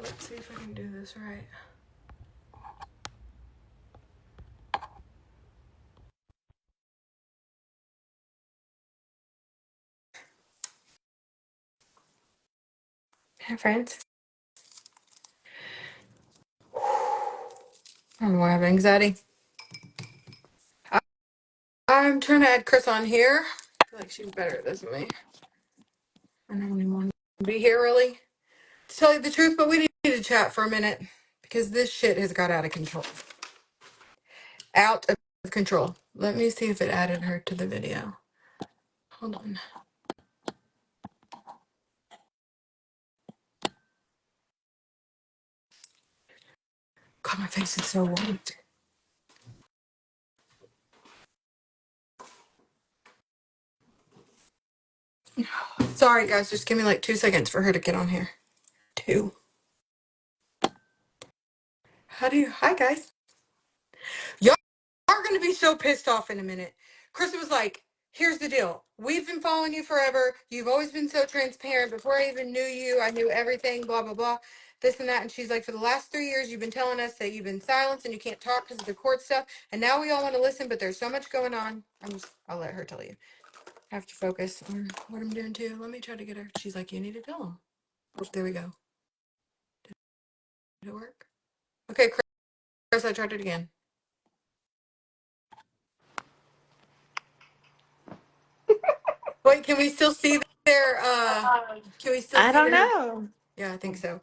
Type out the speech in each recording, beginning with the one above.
let's see if I can do this right. Hey, friends. I don't know why I have anxiety. I'm trying to add Chris on here. I feel like she's better at this than me. I don't even want to be here really, to tell you the truth, but we need to chat for a minute because this shit has got out of control. Out of control. Let me see if it added her to the video. Hold on. God, my face is so white. Sorry, guys. Just give me like 2 seconds for her to get on here. 2. How do you... Hi, guys. Y'all are going to be so pissed off in a minute. Krista was like, here's the deal. We've been following you forever. You've always been so transparent. Before I even knew you, I knew everything, blah, blah, blah, this and that. And she's like, for the last 3 years, you've been telling us that you've been silenced and you can't talk because of the court stuff. And now we all want to listen, but there's so much going on. I'll let her tell you. I have to focus on what I'm doing too. Let me try to get her. She's like, you need to tell them. Oh, there we go. Did it work? Okay, Chris, I tried it again. Wait, can we still see their, can we still I see don't their, know. yeah, I think so.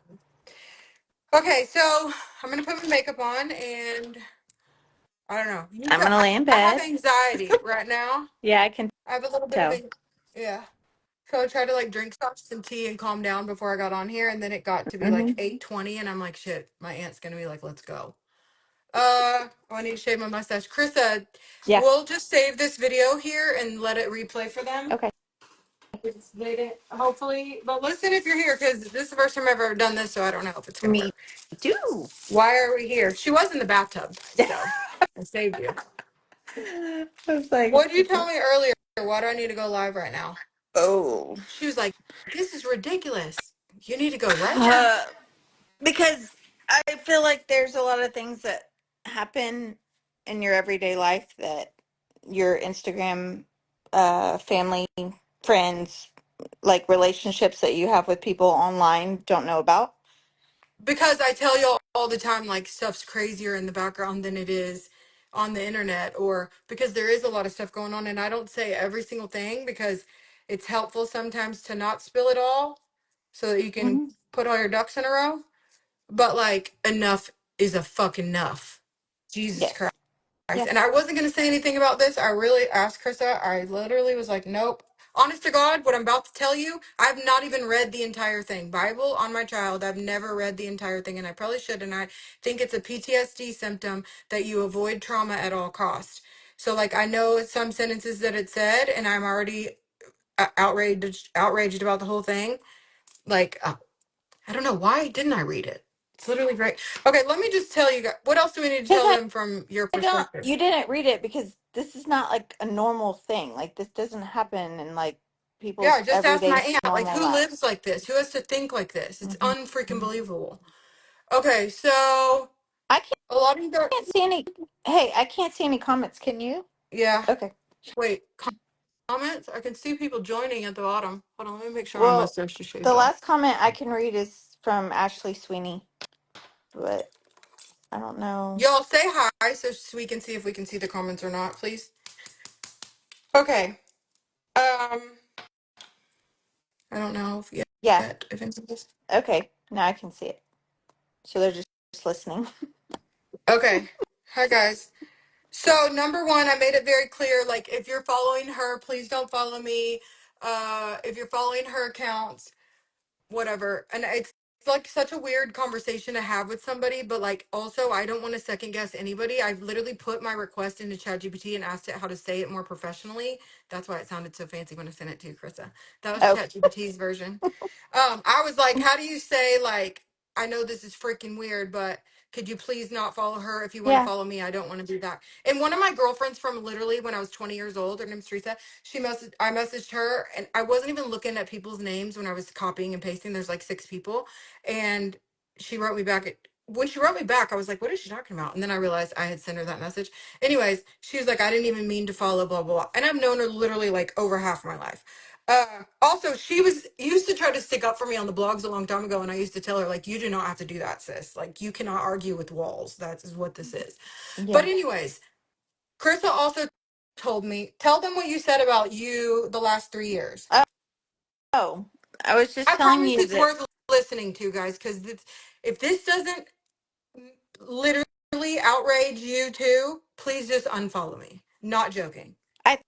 Okay, so I'm going to put my makeup on and I don't know. I'm gonna lay in I have bed. anxiety right now. Yeah, I can I have a little bit of, tell. yeah. So I tried to like drink some tea and calm down before I got on here. And then it got to be like Hmm 8:20 and I'm like, shit, my aunt's going to be like, let's go. I need to shave my mustache. Krista, Yeah. we'll just save this video here and let it replay for them. Okay. They didn't, hopefully, but listen if you're here because this is the first time I've ever done this, so I don't know if it's gonna Me work. too. Why are we here? She was in the bathtub, so I saved you. I was like, What did you tell me earlier? Why do I need to go live right now? oh, She was like, "This is ridiculous. You need to go right now." because I feel like there's a lot of things that happen in your everyday life that your Instagram, family, friends, like relationships that you have with people online don't know about. Because I tell you all the time, like stuff's crazier in the background than it is on the internet, or because there is a lot of stuff going on, and I don't say every single thing because it's helpful sometimes to not spill it all so that you can Hmm put all your ducks in a row. But like, enough is a fucking enough. Jesus Christ. Yes. Yeah. And I wasn't going to say anything about this. I really asked Krista. I literally was like, nope. Honest to God, what I'm about to tell you, I've not even read the entire thing. Bible on my child, I've never read the entire thing, and I probably should. And I think it's a PTSD symptom that you avoid trauma at all costs. So, like, I know some sentences that it said, and I'm already outraged about the whole thing. Like, I don't know, why didn't I read it? It's literally great. Okay, let me just tell you guys. What else do we need to Because tell them from your I don't, perspective? you didn't read it because this is not like a normal thing. Like this doesn't happen in like Yeah, people's just ask my everyday aunt, like, normal who lives lives. like this? Who has to think like this? It's Hmm unfreaking believable. Okay, so I a lot of you got, can't see any. Hey, I can't see any comments. Can you? yeah. Okay. Wait, comments? I can see people joining at the bottom. Hold on, let me make sure my Well, mustache is shaved the off. last comment I can read is from Ashley Sweeney, but I don't know. Y'all say hi so we can see if we can see the comments or not, please. Okay. I don't know if Yeah. yet if anybody's. Okay. Now I can see it. So they're just listening. Okay. Hi guys. So number one, I made it very clear, like if you're following her, please don't follow me. If you're following her accounts, whatever. And it's like such a weird conversation to have with somebody, but like also I don't want to second guess anybody. I've literally put my request into ChatGPT and asked it how to say it more professionally. That's why it sounded so fancy when I sent it to you, Krista. That was Oh, ChatGPT's version. I was like, how do you say, like, I know this is freaking weird, but could you please not follow her? If you want to yeah. follow me, I don't want to do that. And one of my girlfriends from literally when I was 20 years old, her name's Teresa, I messaged her and I wasn't even looking at people's names when I was copying and pasting. There's like 6 people. And she wrote me back. When she wrote me back, I was like, what is she talking about? And then I realized I had sent her that message. Anyways, she was like, I didn't even mean to follow, blah, blah, blah. And I've known her literally like over half my life. Also, she was used to try to stick up for me on the blogs a long time ago. And I used to tell her, like, you do not have to do that, sis. Like, you cannot argue with walls. That is what this is. But, Yeah. anyways, Krista also told me, tell them what you said about you the last 3 years. Oh, I was just I telling promise you it's that worth listening to, guys, because if this doesn't literally outrage you too, please just unfollow me. Not joking. I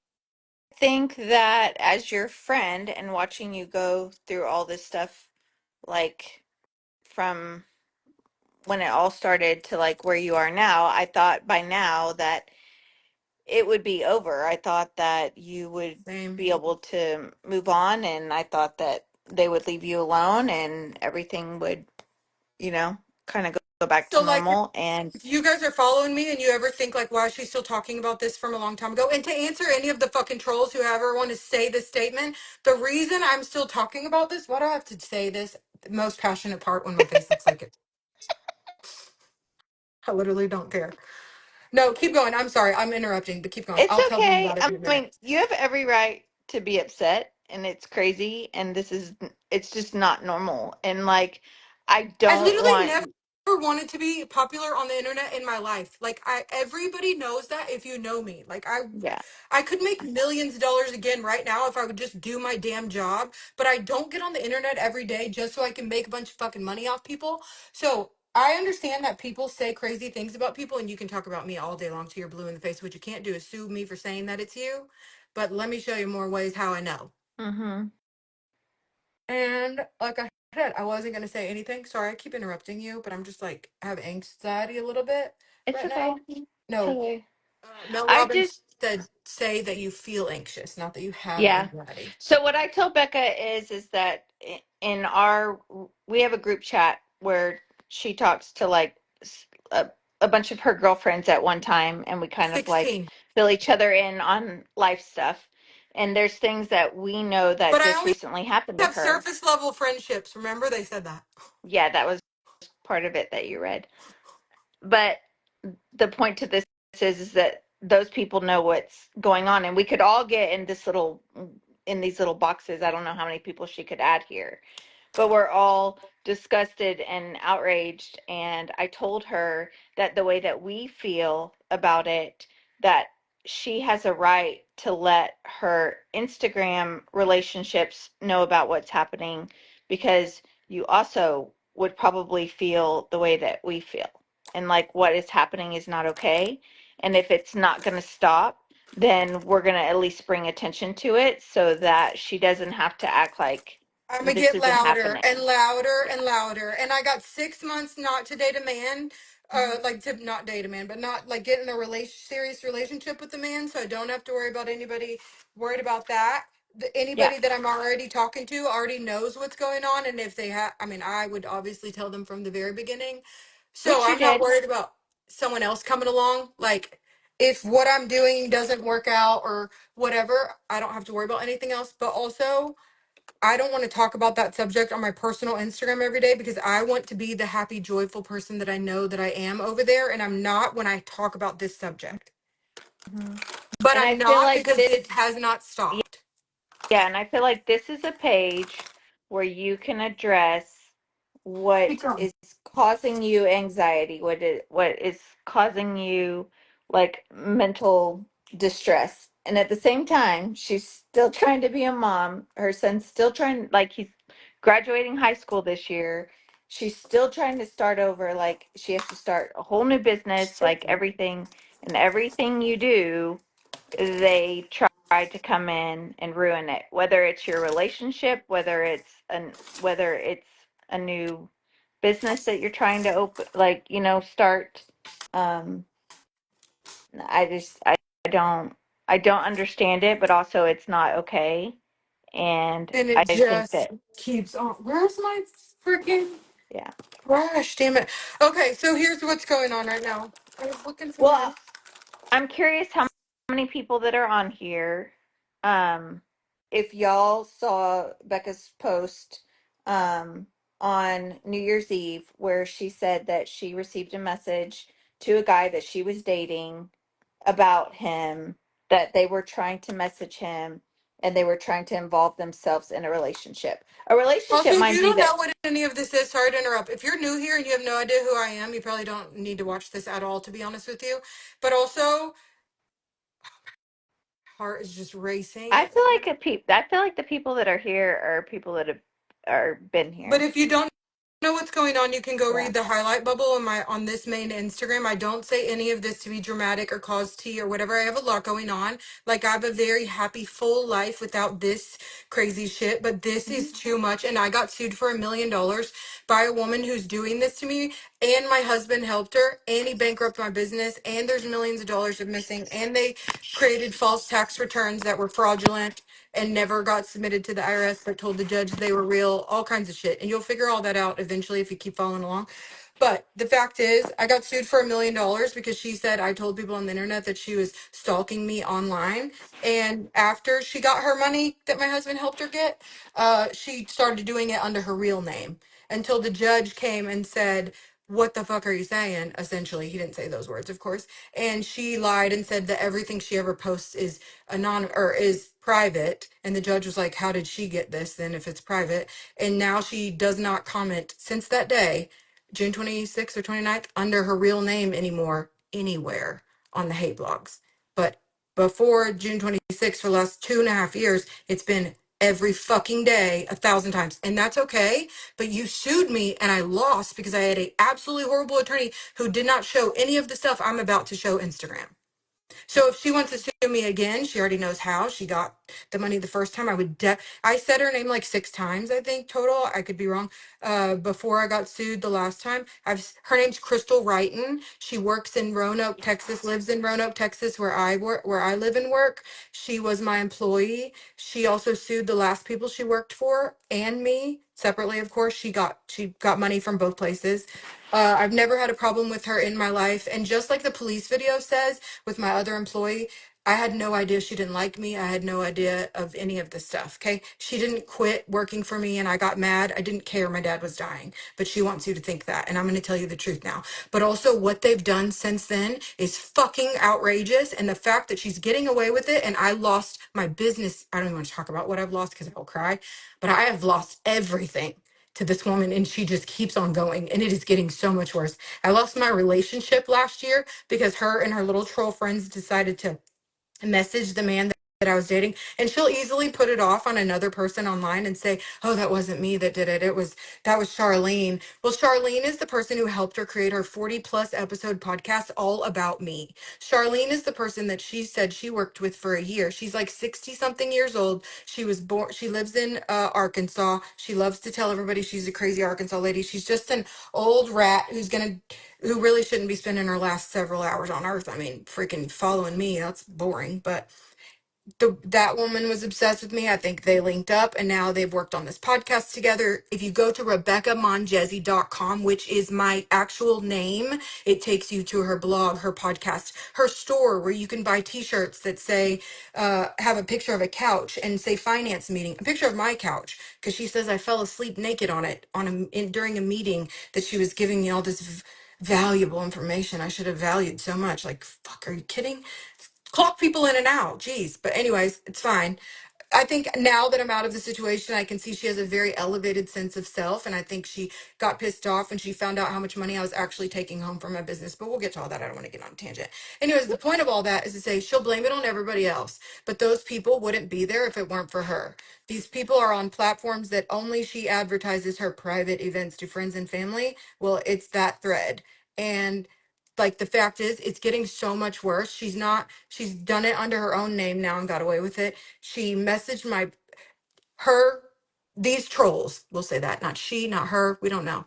think that as your friend and watching you go through all this stuff, like from when it all started to like where you are now, I thought by now that it would be over. I thought that you would Same. be able to move on, and I thought that they would leave you alone and everything would, you know, kind of go back to So, like, normal. And if you guys are following me and you ever think, like, why is she still talking about this from a long time ago? And to answer any of the fucking trolls who ever want to say this statement, the reason I'm still talking about this, why do I have to say this? The most passionate part when my face looks like it. I literally don't care. No, keep going. I'm sorry. I'm interrupting, but keep going. it's I'll tell them okay. about it I in a minute. mean, you have every right to be upset, and it's crazy, and it's just not normal. And like, I I don't literally want, never wanted to be popular on the internet in my life. Like everybody knows that if you know me. Like yeah. I could make millions of dollars again right now if I would just do my damn job, but I don't get on the internet every day just so I can make a bunch of fucking money off people. So I understand that people say crazy things about people and you can talk about me all day long till you're blue in the face. What you can't do is sue me for saying that it's you. But let me show you more ways how I know. Mm-hmm. And like I said, I wasn't gonna say anything. Sorry, I keep interrupting you, but I'm just like I have anxiety a little bit It's right okay. now. It's No, okay. Mel I Robbins just said say that you feel anxious, not that you have Yeah. anxiety. So what I told Becca is that in our we have a group chat where she talks to like a bunch of her girlfriends at one time, and we kind of like 16. fill each other in on life stuff. And there's things that we know that But I just only recently happened to have her. surface level friendships. Remember they said that. Yeah, that was part of it that you read. But the point to this is that those people know what's going on, and we could all get in these little boxes. I don't know how many people she could add here, but we're all disgusted and outraged. And I told her that the way that we feel about it, that she has a right to let her Instagram relationships know about what's happening, because you also would probably feel the way that we feel, and like what is happening is not okay. And if it's not going to stop, then we're going to at least bring attention to it so that she doesn't have to act like I'm gonna this get isn't louder and happening. louder Yeah. and louder. And I got 6 months not to date a man, like to not date a man, but not like get in a serious relationship with a man. So I don't have to worry about anybody worried about that. Yeah. Anybody that I'm already talking to already knows what's going on. And if they have, I mean, I would obviously tell them from the very beginning. So Which you I'm not did. worried about someone else coming along. Like if what I'm doing doesn't work out or whatever, I don't have to worry about anything else. But also, I don't want to talk about that subject on my personal Instagram every day because I want to be the happy, joyful person that I know that I am over there. And I'm not when I talk about this subject. Mhm. But And I I'm feel not like because this, it has not stopped. yeah, and I feel like this is a page where you can address Keep what going. is causing you anxiety, what is causing you like mental distress. And at the same time, she's still trying to be a mom. Her son's still trying, like he's graduating high school this year. She's still trying to start over, like she has to start a whole new business, like everything, and everything you do they try to come in and ruin it, whether it's your relationship, whether it's a new business that you're trying to open, like start. um I don't, I don't understand it, but also it's not okay. And And it I think just that, keeps on. Where's my freaking yeah. brush? Damn it. Okay, so here's what's going on right now. I was looking for my. Well, I'm curious how many people that are on here, um, if y'all saw Becca's post, um, on New Year's Eve where she said that she received a message to a guy that she was dating about him, that they were trying to message him and they were trying to involve themselves in a relationship. A Also, relationship, if mind you you, don't know that what any of this is, sorry to interrupt. If you're new here and you have no idea who I am, you probably don't need to watch this at all, to be honest with you. But also, heart is just racing. I feel like the people that are here are people that have are been But here. if you don't know what's going on, you can go Yeah. read the highlight bubble on this main Instagram. I don't say any of this to be dramatic or cause tea or whatever. I have a lot going on. Like, I have a very happy full life without this crazy shit, but this Mhm. is too much. And I got sued for $1 million by a woman who's doing this to me, and my husband helped her, and he bankrupted my business, and there's millions of dollars of missing, and they created false tax returns that were fraudulent and never got submitted to the IRS, but told the judge they were real, all kinds of shit. And you'll figure all that out eventually if you keep following along. But the fact is, I got sued for $1 million because she said I told people on the internet that she was stalking me online. And after she got her money that my husband helped her get, she started doing it under her real name until the judge came and said, "What the fuck are you saying?" Essentially, he didn't say those words, of course. And she lied and said that everything she ever posts is is private. And the judge was like, "How did she get this then if it's private?" And now she does not comment since that day, June 26th or 29th, under her real name anymore anywhere on the hate blogs. But before June 26th, for the last 2.5 years, it's been every fucking day 1,000 times. And that's okay. But you sued me and I lost because I had a absolutely horrible attorney who did not show any of the stuff I'm about to show Instagram. So if she wants to sue me again, she already knows how. She got the money the first time. I said her name like 6 times, I think, total. I could be wrong. Before I got sued the last time. Her name's Crystal Wrighton. She works in Roanoke, Texas, lives in Roanoke, Texas, where I live and work. She was my employee. She also sued the last people she worked for and me separately, of course. She got money from both places. I've never had a problem with her in my life. And just like the police video says, with my other employee, I had no idea she didn't like me. I had no idea of any of this stuff. Okay. She didn't quit working for me and I got mad. I didn't care. My dad was dying, but she wants you to think that. And I'm going to tell you the truth now. But also, what they've done since then is fucking outrageous. And the fact that she's getting away with it, and I lost my business. I don't even want to talk about what I've lost because I'll cry, but I have lost everything to this woman and she just keeps on going and it is getting so much worse. I lost my relationship last year because her and her little troll friends decided to message the man that I was dating, and she'll easily put it off on another person online and say, "Oh, that wasn't me that did it. That was Charlene." Well, Charlene is the person who helped her create her 40 plus episode podcast all about me. Charlene is the person that she said she worked with for a year. She's like 60 something years old. She lives in Arkansas. She loves to tell everybody she's a crazy Arkansas lady. She's just an old rat who really shouldn't be spending her last several hours on earth. I mean, freaking following me, that's boring. But that woman was obsessed with me. I think they linked up and now they've worked on this podcast together. If you go to RebeccaMonjezi.com, which is my actual name, it takes you to her blog, her podcast, her store where you can buy t-shirts that say, have a picture of a couch and say finance meeting, a picture of my couch. Cause she says I fell asleep naked on it during a meeting that she was giving me all this valuable information I should have valued so much. Like, fuck, are you kidding? Clock people in and out. Jeez. But anyways, it's fine. I think now that I'm out of the situation, I can see she has a very elevated sense of self. And I think she got pissed off when she found out how much money I was actually taking home from my business. But we'll get to all that. I don't want to get on a tangent. Anyways, the point of all that is to say she'll blame it on everybody else. But those people wouldn't be there if it weren't for her. These people are on platforms that only she advertises her private events to friends and family. Well, it's that thread. And like the fact is, it's getting so much worse. She's done it under her own name now and got away with it. She messaged her, these trolls, we'll say that, not she, not her, we don't know.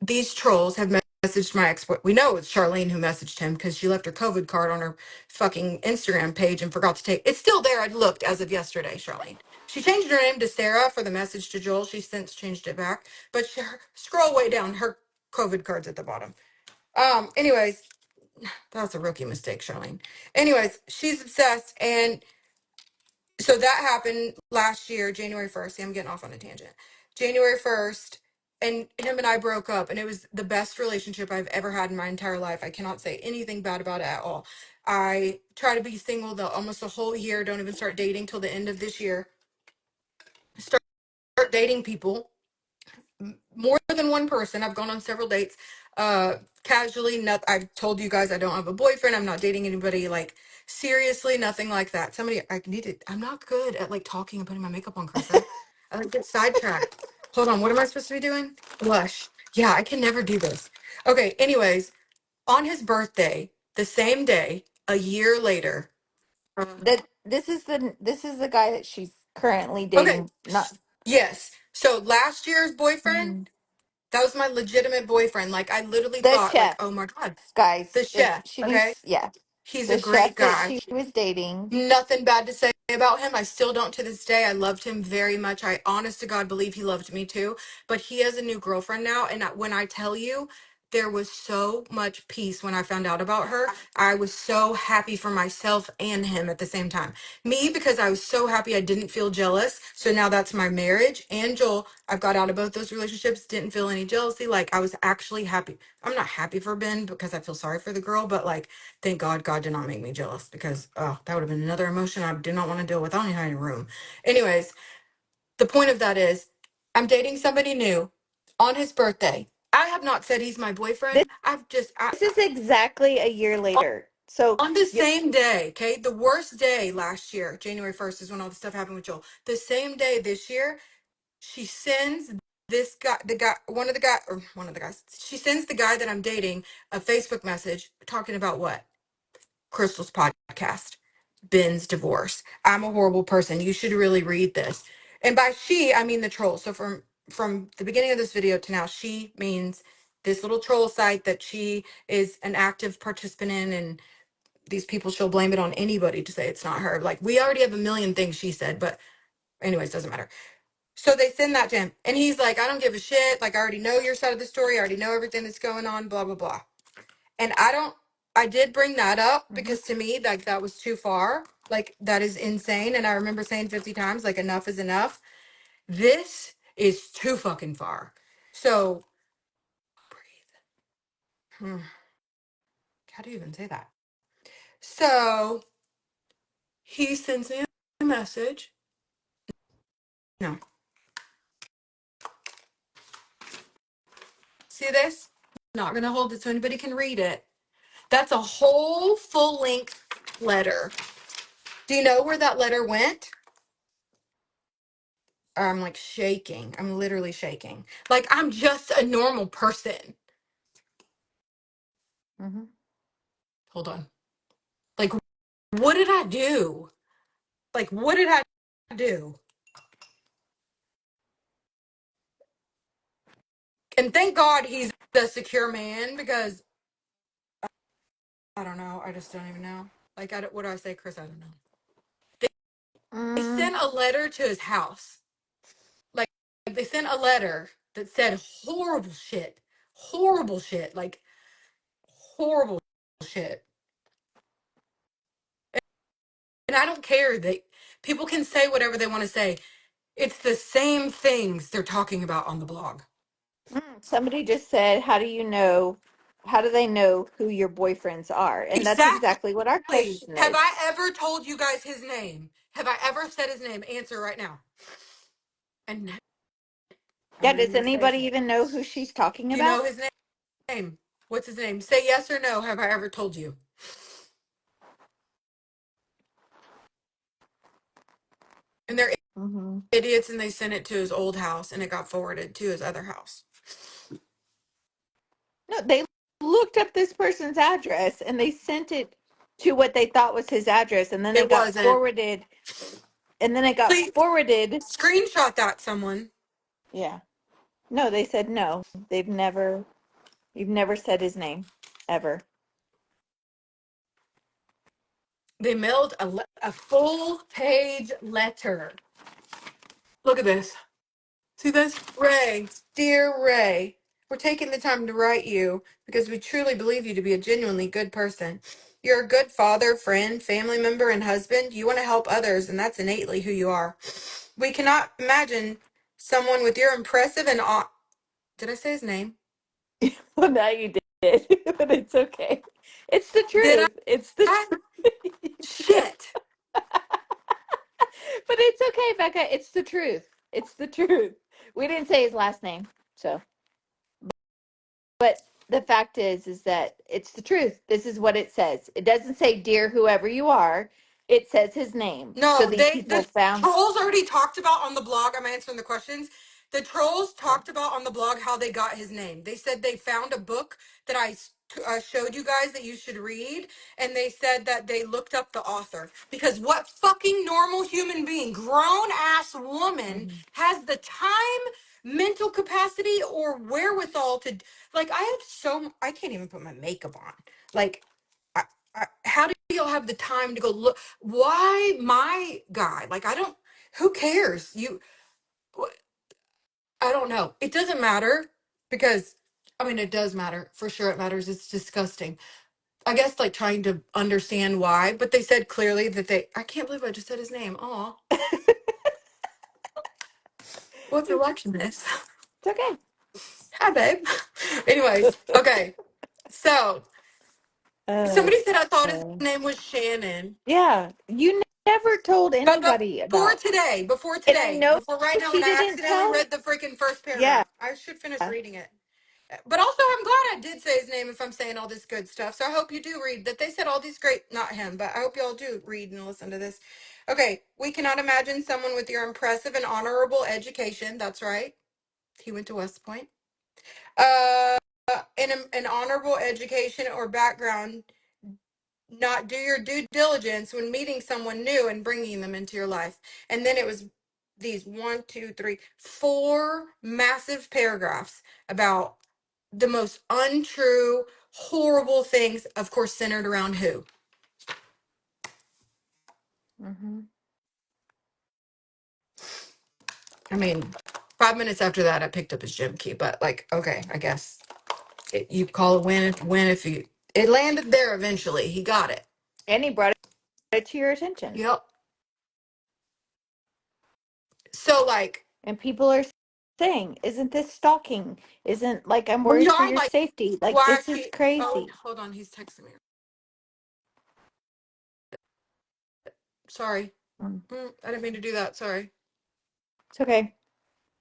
These trolls have messaged my ex. We know it's Charlene who messaged him because she left her COVID card on her fucking Instagram page and forgot to take it's still there. I looked as of yesterday, Charlene. She changed her name to Sarah for the message to Joel. She's since changed it back, but scroll way down, her COVID card's at the bottom. Anyways, that's a rookie mistake, Charlene. Anyways, she's obsessed. And so that happened last year, January 1st. See, I'm getting off on a tangent. January 1st. and him and I broke up, and it was the best relationship I've ever had in my entire life. I cannot say anything bad about it at all. I try to be single almost a whole year, don't even start dating till the end of this year. Start dating people, more than one person. I've gone on several dates. Casually, not. I've told you guys I don't have a boyfriend. I'm not dating anybody like seriously, nothing like that. Somebody I need to. I'm not good at like talking and putting my makeup on, Carissa. I like get sidetracked. Hold on, what am I supposed to be doing? Blush. Yeah, I can never do this. Okay. Anyways, on his birthday, the same day, a year later. That this is the guy that she's currently Okay. dating. Not Yes. So last year's boyfriend. Mhm. That was my legitimate boyfriend. Like I literally The thought, like, chef, oh my God, the guys. If chef. she Okay, needs, yeah, he's a the great chef that guy. she was dating. Nothing bad to say about him. I still don't to this day. I loved him very much. I honest to God believe he loved me too. But he has a new girlfriend now, and when I tell you, there was so much peace when I found out about her. I was so happy for myself and him at the same time. Me, because I was so happy I didn't feel jealous. So now that's my marriage. And Joel, I've got out of both those relationships, didn't feel any jealousy. Like I was actually happy. I'm not happy for Ben because I feel sorry for the girl, but like thank God God did not make me jealous because oh, that would have been another emotion I did not want to deal with. I don't even have any room. Anyways, the point of that is I'm dating somebody new on his birthday. I have not said he's my This, boyfriend. this is exactly a year later. So on the you same day, okay? The worst day last year, January 1st is when all the stuff happened with Joel. The same day this year, she sends this guy, one of the guys, she sends the guy that I'm dating a Facebook message talking about what? Crystal's podcast, Ben's divorce. I'm a horrible person. You should really read this. And by she, I mean the troll. So from the beginning of this video to now, she means this little troll site that she is an active participant in, and these people she'll blame it on anybody to say it's not her. Like we already have a million things she said, but anyways, doesn't matter. So they send that to him, and he's like, I don't give a shit. Like I already know your side of the story. I already know everything that's going on. Blah blah blah. And I did bring that up Mhm. because to me, like that was too far. Like that is insane. And I remember saying 50 times, like enough is enough. This is too fucking far. So breathe. How do you even say that? So he sends me a message. No. See this? Not gonna hold it so anybody can read it. That's a whole full length letter. Do you know where that letter went? I'm like shaking. I'm literally shaking. Like I'm just a normal person. Mhm. Hold on. Like what did I do? Like what did I do? And thank God he's a secure man because I don't know. I just don't even know. Like what do I say, Chris? I don't know. They Mm, sent a letter to his house. Like they sent a letter that said horrible shit. Horrible shit. Like horrible shit. And I don't care that people can say whatever they want to say. It's the same things they're talking about on the blog. somebody just said, "How do you know? How do they know who your boyfriends are?" And that's Exactly. exactly what our question Have is. I ever told you guys his name? Have I ever said his name? Answer right now. And I'm Yeah, not even does gonna say anybody it. even know who she's talking Do you about? know his name? What's his name? Say yes or no. Have I ever told you? And they're Hmm. idiots, and they sent it to his old house, and it got forwarded to his other house. No, they looked up this person's address and they sent it to what they thought was his address, and then they It got wasn't. forwarded. And then it got Please forwarded. screenshot that, someone. Yeah. No, they said no. You've never said his name ever. They mailed a full page letter. Look at this. See this? Ray, dear Ray, we're taking the time to write you because we truly believe you to be a genuinely good person. You're a good father, friend, family member, and husband. You want to help others, and that's innately who you are. We cannot imagine someone with your impressive and Did I say his name? Well, now you did, but it's okay. It's the Did truth. It's the I? truth. Shit. But it's okay, Becca. It's the truth. It's the truth. We didn't say his last name, so. But the fact is that it's the truth. This is what it says. It doesn't say dear whoever you are. It says his name. So No, these the people found. trolls already talked about on the blog. I'm answering the questions. The trolls talked about on the blog how they got his name. They said they found a book that showed you guys that you should read, and they said that they looked up the author. Because what fucking normal human being, grown ass woman, Mhm. has the time, mental capacity, or wherewithal to like? I can't even put my makeup on. Like, how do y'all have the time to go look? Why my guy? Like, I don't. Who cares? I don't know. It doesn't matter because, I mean, it does matter for sure. It matters. It's disgusting. I guess like trying to understand why, but they said clearly that they. I can't believe I just said his name. Aw, what's your election miss? It's okay. Hi, babe. Anyways, okay. So Uh, somebody said I thought his uh, name was Shannon. yeah, you never told But anybody before about. today, And I know before right now, when she I didn't accidentally tell. read the freaking first Yeah. paragraph, I should finish reading it. But also, I'm glad I did say his name if I'm saying all this good stuff. So I hope you do read that. They said all these great, not him, but I hope y'all do read and listen to this. Okay, we cannot imagine someone with your impressive and honorable education. That's right. He went to West Point. Uh, an honorable education or background not do your due diligence when meeting someone new and bringing them into your life. And then it was these one, two, three, four massive paragraphs about the most untrue, horrible things, of course, centered around who? Hmm. I mean, 5 minutes after that, I picked up his gym key, but like, okay, I guess you call a win if you. It landed there eventually. He got it. And he brought it to your attention. Yep. So like, And people are saying, isn't this stalking? Isn't like I'm well, worried for I'm your like, safety. Like why is this is she? Oh, crazy. hold on, he's texting me. Sorry. Mm, I didn't mean to do that. Sorry. it's okay.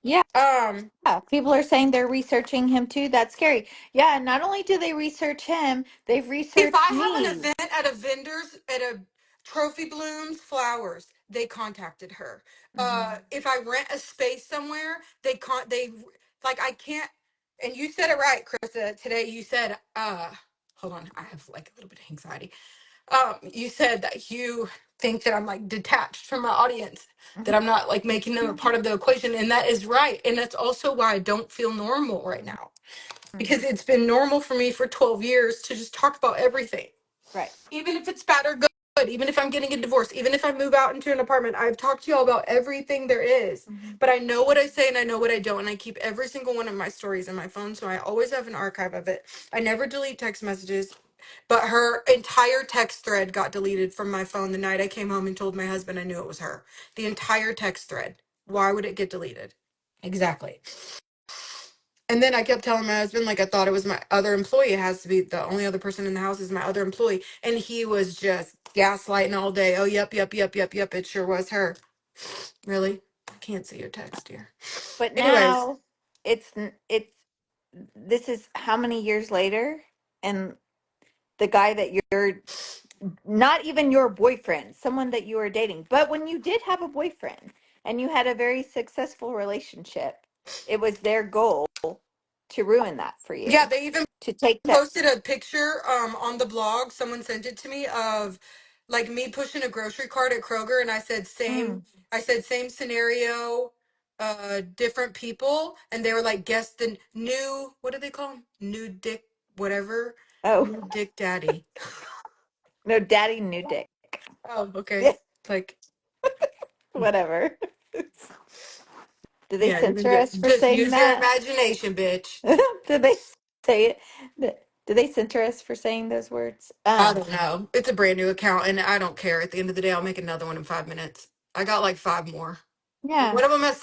Yeah. Um, People are saying they're researching him too. That's scary. Yeah, and not only do they research him, they've if I researched have an me. event at a vendor's at a Trophy Blooms Flowers, they contacted her. Hmm. If I rent a space somewhere, they like I can't. And you said it right, Krista. Today you said, hold on, I have like a little bit of anxiety. You said that you think that I'm like detached from my audience, that I'm not like making them a part of the equation, and that is right. And that's also why I don't feel normal right now, because it's been normal for me for 12 years to just talk about everything, Right. even if it's bad or good, even if I'm getting a divorce, even if I move out into an apartment. I've talked to y'all about everything there is, Hmm. but I know what I say and I know what I don't, and I keep every single one of my stories in my phone, so I always have an archive of it. I never delete text messages, but her entire text thread got deleted from my phone the night I came home and told my husband I knew it was her. The entire text thread. Why would it get deleted? Exactly. And then I kept telling my husband, like, I thought it was my other employee. It has to be the only other person in the house is my other employee. And he was just gaslighting all day. Oh, yep, yep, yep, yep, yep. It sure was her. Really? I can't see your text, dear. But Anyways, now it's this is how many years later, and the guy that you're not even your boyfriend, someone that you were dating. But when you did have a boyfriend and you had a very successful relationship, it was their goal to ruin that for yeah, you, they even to take that. posted a picture on the blog. Someone sent it to me of like me pushing a grocery cart at Kroger, and Mm. I said same scenario, different people, and they were like, guess the new, what do they call him, new dick, whatever, Oh, new dick daddy. no, daddy knew dick. Oh, okay. Yeah, Like, whatever. Did they yeah, censor us for just saying use your that? imagination, bitch. Did they say it? Did they censor us for saying those words? I don't know. It's a brand new account, and I don't care. At the end of the day, I'll make another one in 5 minutes. I got like five more. Yeah. One of them has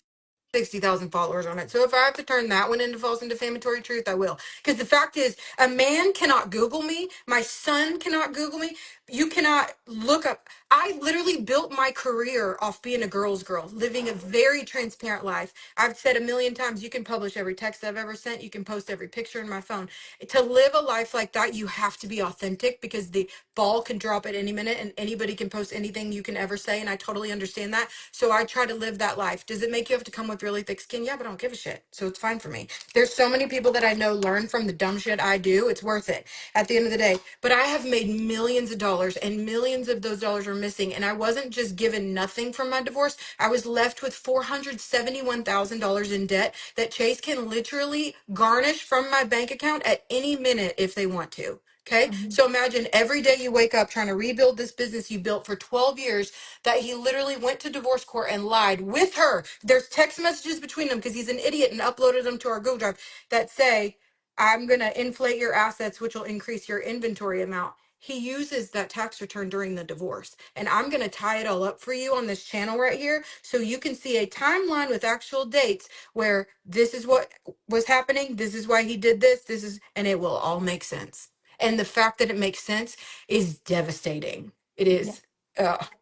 60,000 followers on it. So if I have to turn that one into false and defamatory truth, I will. Because the fact is, a man cannot Google me. My son cannot Google me. You cannot look up. I literally built my career off being a girl's girl, living a very transparent life. I've said a million times, you can publish every text I've ever sent. You can post every picture in my phone. To live a life like that, you have to be authentic because the ball can drop at any minute and anybody can post anything you can ever say. And I totally understand that. So I try to live that life. Does it make you have to come with really thick skin? Yeah, but I don't give a shit. So it's fine for me. There's so many people that I know learn from the dumb shit I do. It's worth it at the end of the day. But I have made millions of dollars and millions of those dollars are missing. And I wasn't just given nothing from my divorce. I was left with $471,000 in debt that Chase can literally garnish from my bank account at any minute if they want to. Okay. Mhm. So imagine every day you wake up trying to rebuild this business you built for 12 years that he literally went to divorce court and lied with her. There's text messages between them because he's an idiot and uploaded them to our Google Drive that say, I'm going to inflate your assets, which will increase your inventory amount. He uses that tax return during the divorce. And I'm going to tie it all up for you on this channel right here so you can see a timeline with actual dates where this is what was happening. This is why he did this. This is, and it will all make sense. And the fact that it makes sense is devastating. It Yeah. is.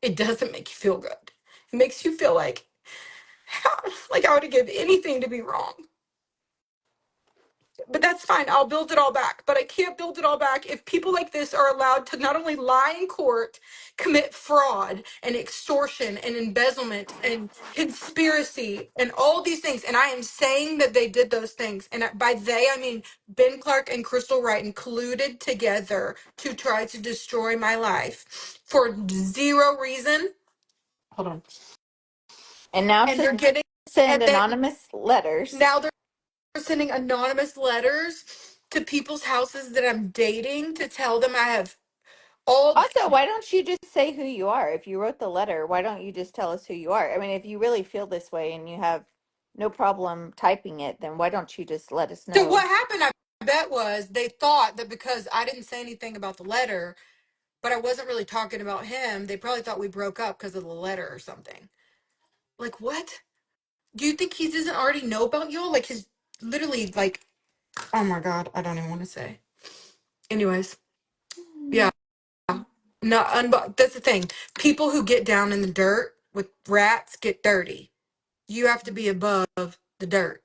It doesn't make you feel good. It makes you feel like I would give anything to be wrong. But that's fine. I'll build it all back. But I can't build it all back if people like this are allowed to not only lie in court, commit fraud and extortion and embezzlement and conspiracy and all these things. And I am saying that they did those things. And by they, I mean Ben Clark and Crystal Wright colluded together to try to destroy my life for zero reason. Hold on. And now And to they're getting, send and then anonymous letters. now they're sending anonymous letters to people's houses that I'm dating to tell them I have all. Also, why don't you just say who you are? If you wrote the letter, why don't you just tell us who you are? I mean, if you really feel this way and you have no problem typing it, then why don't you just let us So what know? happened, I bet, was they thought that because I didn't say anything about the letter, but I wasn't really talking about him, they probably thought we broke up because of the letter or something. Like, what? Do you think he doesn't already know about y'all? Like, his literally, like, oh my God, I don't even want to say. Anyways, yeah. No, that's the thing. People who get down in the dirt with rats get dirty. You have to be above the dirt.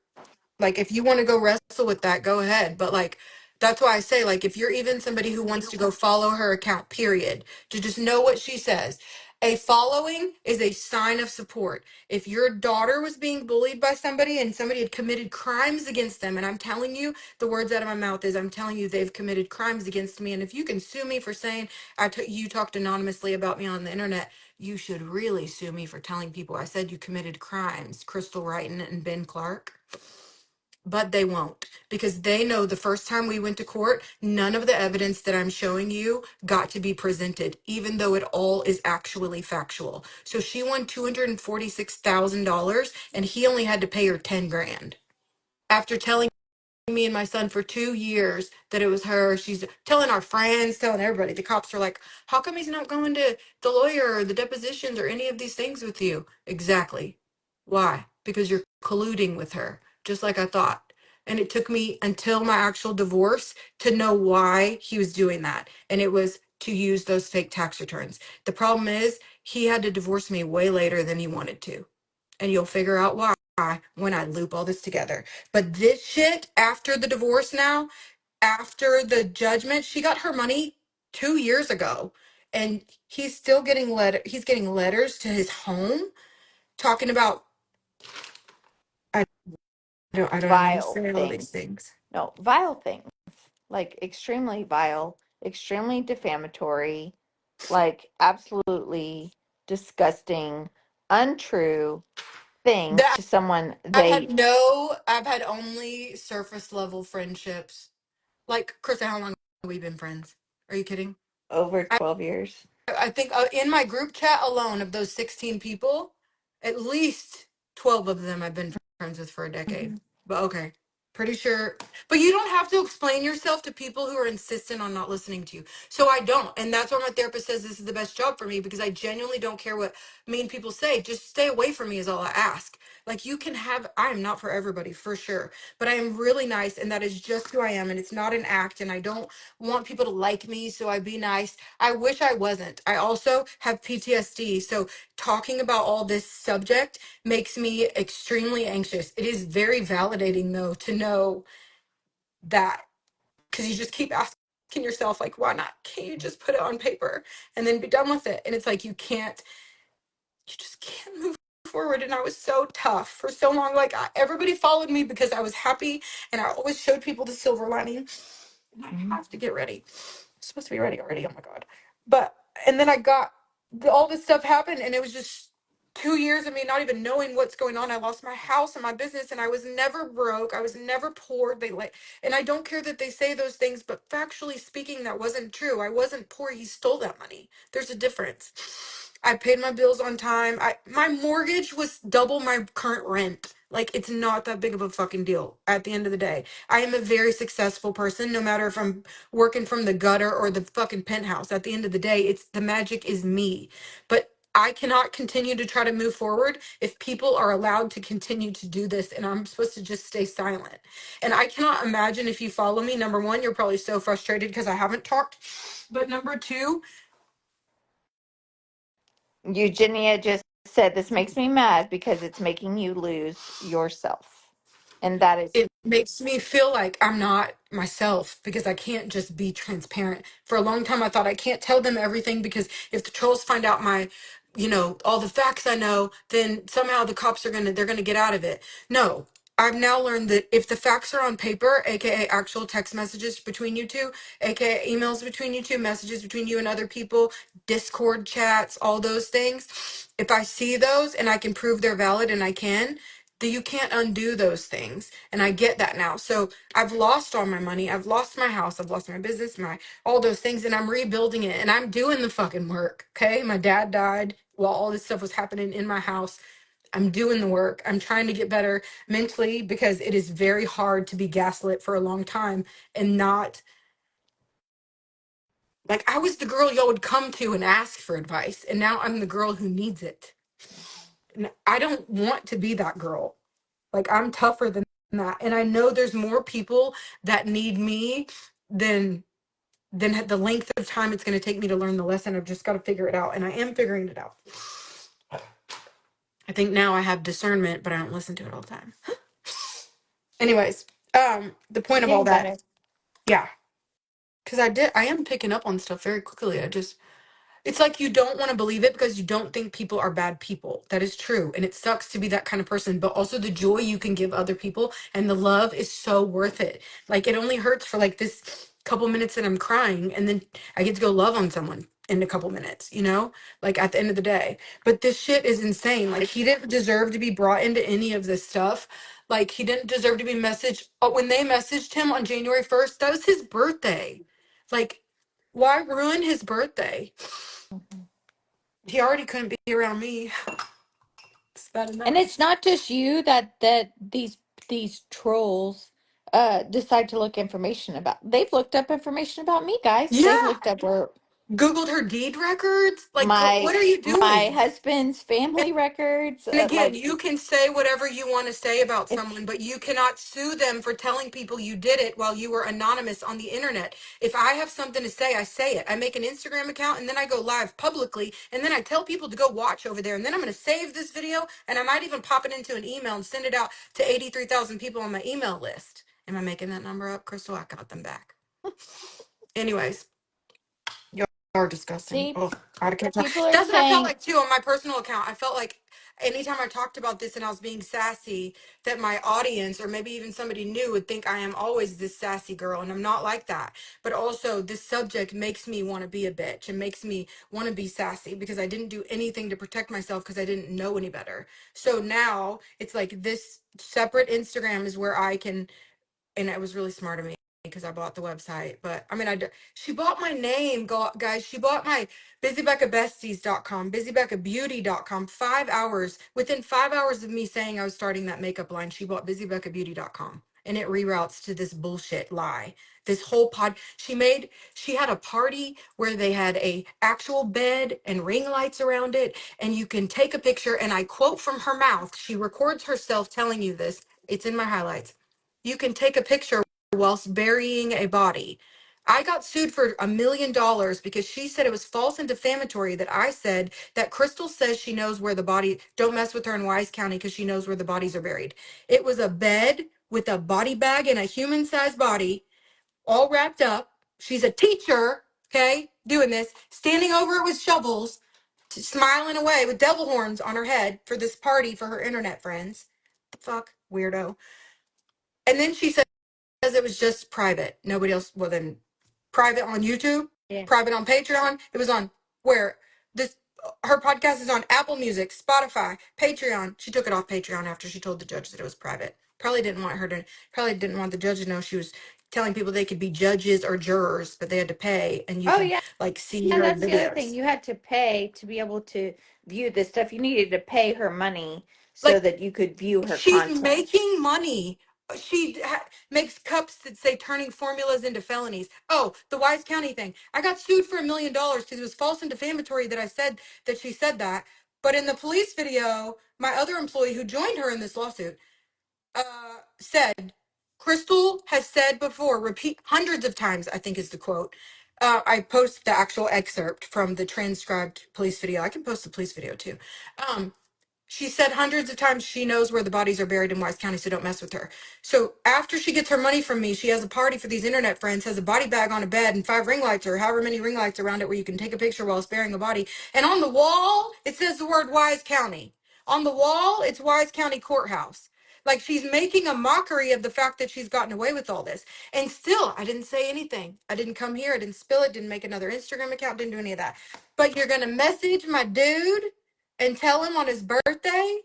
Like, if you want to go wrestle with that, go ahead. But like, that's why I say, like, if you're even somebody who wants to go follow her account, period, to just know what she says. A following is a sign of support. If your daughter was being bullied by somebody and somebody had committed crimes against them, and I'm telling you, the words out of my mouth is, I'm telling you, they've committed crimes against me. And if you can sue me for saying you talked anonymously about me on the internet, you should really sue me for telling people I said you committed crimes, Crystal Wrighton and Ben Clark. But they won't because they know the first time we went to court, none of the evidence that I'm showing you got to be presented, even though it all is actually factual. So she won $246,000 and he only had to pay her 10 grand after telling me and my son for 2 years that it was her. She's telling our friends, telling everybody. The cops are like, how come he's not going to the lawyer or the depositions or any of these things with you? Exactly. Why? Because you're colluding with her, just like I thought. And it took me until my actual divorce to know why he was doing that. And it was to use those fake tax returns. The problem is he had to divorce me way later than he wanted to. And you'll figure out why when I loop all this together. But this shit after the divorce now, after the judgment, she got her money 2 years ago. And he's still getting he's getting letters to his home talking about I I don't even want to Vile say all these things. things. No, vile things. Like extremely vile, extremely defamatory, like absolutely disgusting, untrue things That to someone they I've had only surface level friendships. Like, Krista, how long have we been friends? Are you kidding? over 12 years. I think in my group chat alone of those 16 people, at least 12 of them I've been friends with for a decade. Mhm. But okay, pretty sure. But you don't have to explain yourself to people who are insistent on not listening to you. So I don't. And that's why my therapist says this is the best job for me because I genuinely don't care what mean people say. Just stay away from me is all I ask. Like you can have, I am not for everybody for sure, but I am really nice and that is just who I am and it's not an act and I don't want people to like me so I be nice. I wish I wasn't. I also have PTSD, so talking about all this subject makes me extremely anxious. It is very validating though to know that, because you just keep asking yourself like, why not, can't you just put it on paper and then be done with it? And it's like you can't, you just can't move forward. And I was so tough for so long. Like everybody followed me because I was happy and I always showed people the silver lining. And I have to get ready. I'm supposed to be ready already. Oh my god. But and then I got all this stuff happened and it was just 2 years of me not even knowing what's going on. I lost my house and my business and I was never broke. I was never poor. They like, and I don't care that they say those things, but factually speaking, that wasn't true. I wasn't poor. He stole that money. There's a difference. I paid my bills on time. My mortgage was double my current rent. Like it's not that big of a fucking deal at the end of the day. I am a very successful person, no matter if I'm working from the gutter or the fucking penthouse. At the end of the day, it's the magic is me. But I cannot continue to try to move forward if people are allowed to continue to do this and I'm supposed to just stay silent. And I cannot imagine if you follow me, number one, you're probably so frustrated because I haven't talked. But number two, Eugenia just said this makes me mad because it's making you lose yourself. And that is it makes me feel like I'm not myself because I can't just be transparent. For a long time, I thought I can't tell them everything because if the trolls find out my, all the facts I know, then somehow the cops they're gonna get out of it. No, I've now learned that if the facts are on paper, aka actual text messages between you two, aka emails between you two, messages between you and other people, Discord chats, all those things, if I see those and I can prove they're valid and I can, that you can't undo those things. And I get that now. So I've lost all my money. I've lost my house. I've lost my business, my all those things. And I'm rebuilding it. And I'm doing the fucking work. Okay. My dad died while all this stuff was happening in my house. I'm doing the work. I'm trying to get better mentally because it is very hard to be gaslit for a long time and not like I was the girl y'all would come to and ask for advice. And now I'm the girl who needs it. And I don't want to be that girl. Like I'm tougher than that. And I know there's more people that need me than the length of time it's going to take me to learn the lesson. I've just got to figure it out and I am figuring it out. I think now I have discernment, but I don't listen to it all the time. Anyways, the point you're of all getting that, better. yeah, cuz I am picking up on stuff very quickly. It's like you don't want to believe it because you don't think people are bad people. That is true. And it sucks to be that kind of person. But also the joy you can give other people and the love is so worth it. Like it only hurts for like this couple minutes that I'm crying. And then I get to go love on someone in a couple minutes, like at the end of the day. But this shit is insane. Like he didn't deserve to be brought into any of this stuff. Like he didn't deserve to be messaged. Oh, when they messaged him on January 1st, that was his birthday. Like, why ruin his birthday? He already couldn't be around me. It's bad And it's enough. not just you that these trolls decide to look information about. They've looked up information about me, guys. They've Yeah. looked up where Googled her deed records. Like, girl, my what are you my doing? husband's family records And again, like you can say whatever you want to say about it's someone, but you cannot sue them for telling people you did it while you were anonymous on the internet. If I have something to say, I say it. I make an Instagram account and then I go live publicly and then I tell people to go watch over there. And then I'm going to save this video and I might even pop it into an email and send it out to 83,000 people on my email list. Am I making that number up, Crystal? I got them back. Anyways, y'all are disgusting. see, Oh, I gotta catch up. people are That's what I felt saying like too on my personal account. I felt like anytime I talked about this and I was being sassy, that my audience or maybe even somebody new would think I am always this sassy girl, and I'm not like that. But also, this subject makes me want to be a bitch and makes me want to be sassy because I didn't do anything to protect myself because I didn't know any better. So now it's like this separate Instagram is where I can, and it was really smart of me because I bought the website. But I mean, she bought my name, guys. She bought my busybeccabesties.com, busybeccabeauty.com. 5 hours within 5 hours of me saying I was starting that makeup line, she bought busybeccabeauty.com, and it reroutes to this bullshit lie this whole she had a party where they had a actual bed and ring lights around it, and you can take a picture, and I quote from her mouth, she records herself telling you this, it's in my highlights. You can take a picture whilst burying a body. I got sued for $1 million because she said it was false and defamatory that I said that Crystal says she knows where the body, don't mess with her in Wise County because she knows where the bodies are buried. It was a bed with a body bag and a human sized body all wrapped up. She's a teacher, okay, doing this, standing over it with shovels, smiling away with devil horns on her head for this party for her internet friends. The fuck, weirdo. And then she says it was just private. Nobody else. Well, then private on YouTube, Yeah. private on Patreon. It was on where this her podcast is on Apple Music, Spotify, Patreon. She took it off Patreon after she told the judge that it was private. Probably didn't want the judge to know she was telling people they could be judges or jurors, but they had to pay, and you Oh, could yeah. like see And her that's the other thing. videos. You had to pay to be able to view this stuff. You needed to pay her money so Like that you could view her she's content. making money. Makes cups that say turning formulas into felonies. Oh, the Wise County thing. I got sued for $1 million because it was false and defamatory that I said that she said that. But in the police video, my other employee who joined her in this lawsuit said, Crystal has said before, repeat hundreds of times, I think is the quote. I post the actual excerpt from the transcribed police video. I can post the police video too. She said hundreds of times she knows where the bodies are buried in Wise County, so don't mess with her. So after she gets her money from me, she has a party for these internet friends, has a body bag on a bed and 5 ring lights or however many ring lights around it where you can take a picture while it's burying a body. And on the wall, it says the word Wise County. On the wall, it's Wise County Courthouse. Like she's making a mockery of the fact that she's gotten away with all this. And still, I didn't say anything. I didn't come here. I didn't spill it. Didn't make another Instagram account. Didn't do any of that. But you're going to message my dude and tell him on his birthday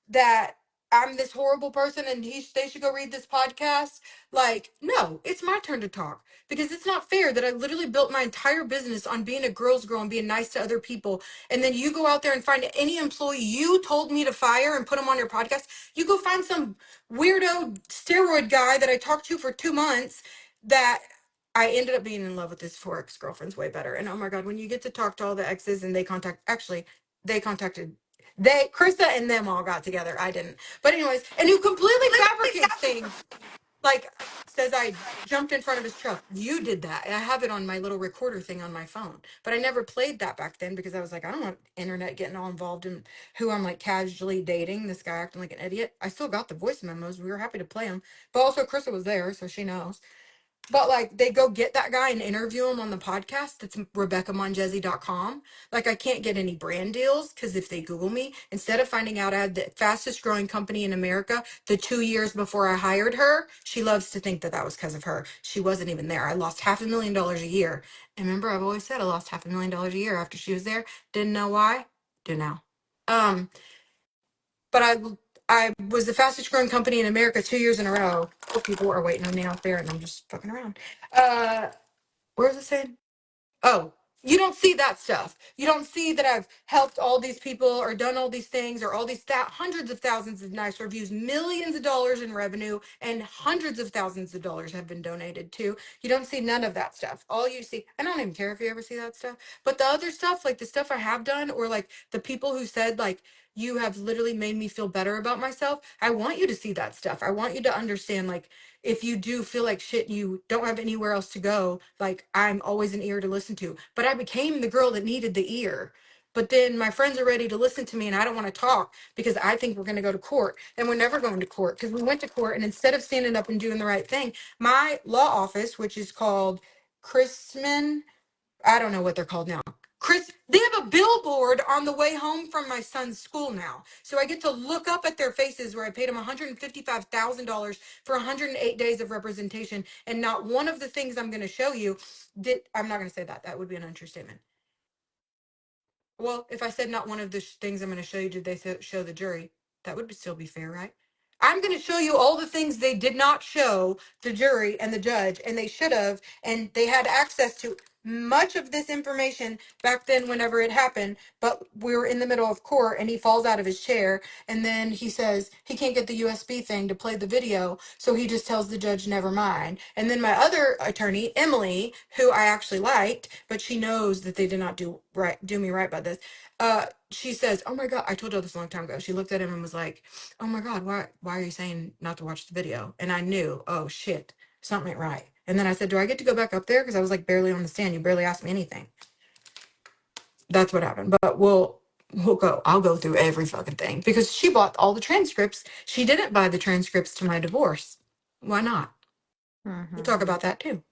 that I'm this horrible person and they should go read this podcast. Like, no, it's my turn to talk because it's not fair that I literally built my entire business on being a girl's girl and being nice to other people. And then you go out there and find any employee you told me to fire and put them on your podcast. You go find some weirdo steroid guy that I talked to for 2 months that I ended up being in love with his 4 ex-girlfriends way better. And oh my God, when you get to talk to all the exes and they contacted Krista and them all got together. I didn't. But anyways, and who completely fabricates things like says I jumped in front of his truck. You did that. I have it on my little recorder thing on my phone. But I never played that back then because I was like, I don't want internet getting all involved in who I'm like casually dating. This guy acting like an idiot. I still got the voice memos. We were happy to play them. But also Krista was there, so she knows. But like they go get that guy and interview him on the podcast. That's RebeccaMonjezi.com. Like I can't get any brand deals because if they Google me, instead of finding out I had the fastest growing company in America the 2 years before I hired her, she loves to think that that was because of her. She wasn't even there. I lost $500,000 a year. And remember, I've always said I lost $500,000 a year after she was there. Didn't know why. Do now. Um, but I was the fastest growing company in America 2 years in a row. People are waiting on me out there, and I'm just fucking around. Where was it saying? Oh, you don't see that stuff. You don't see that I've helped all these people or done all these things or all these hundreds of thousands of nice reviews, millions of dollars in revenue, and hundreds of thousands of dollars have been donated to. You don't see none of that stuff. All you see, I don't even care if you ever see that stuff, but the other stuff, like the stuff I have done, or like the people who said, like, you have literally made me feel better about myself. I want you to see that stuff. I want you to understand, like, if you do feel like shit, you don't have anywhere else to go, like I'm always an ear to listen to. But I became the girl that needed the ear. But then my friends are ready to listen to me and I don't want to talk because I think we're going to go to court. And we're never going to court because we went to court. And instead of standing up and doing the right thing, my law office, which is called Chrisman, I don't know what they're called now. Chris, they have a billboard on the way home from my son's school now. So I get to look up at their faces where I paid them $155,000 for 108 days of representation. And not one of the things I'm going to show you I'm not going to say that. That would be an untrue statement. Well, if I said not one of the things I'm going to show you, did they show the jury? That would still be fair, right? I'm going to show you all the things they did not show the jury and the judge, and they should have, and they had access to. much of this information back then whenever it happened, but we were in the middle of court and he falls out of his chair and then he says he can't get the USB thing to play the video, so he just tells the judge never mind. And then my other attorney, Emily, who I actually liked, but she knows that they did not do me right by this. She says, "Oh my God, I told you this a long time ago." She looked at him and was like, "Oh my God, why are you saying not to watch the video?" And I knew, oh shit, something ain't right. And then I said, "Do I get to go back up there?" Because I was like barely on the stand. You barely asked me anything. That's what happened. But we'll go. I'll go through every fucking thing because she bought all the transcripts. She didn't buy the transcripts to my divorce. Why not? We'll talk about that too.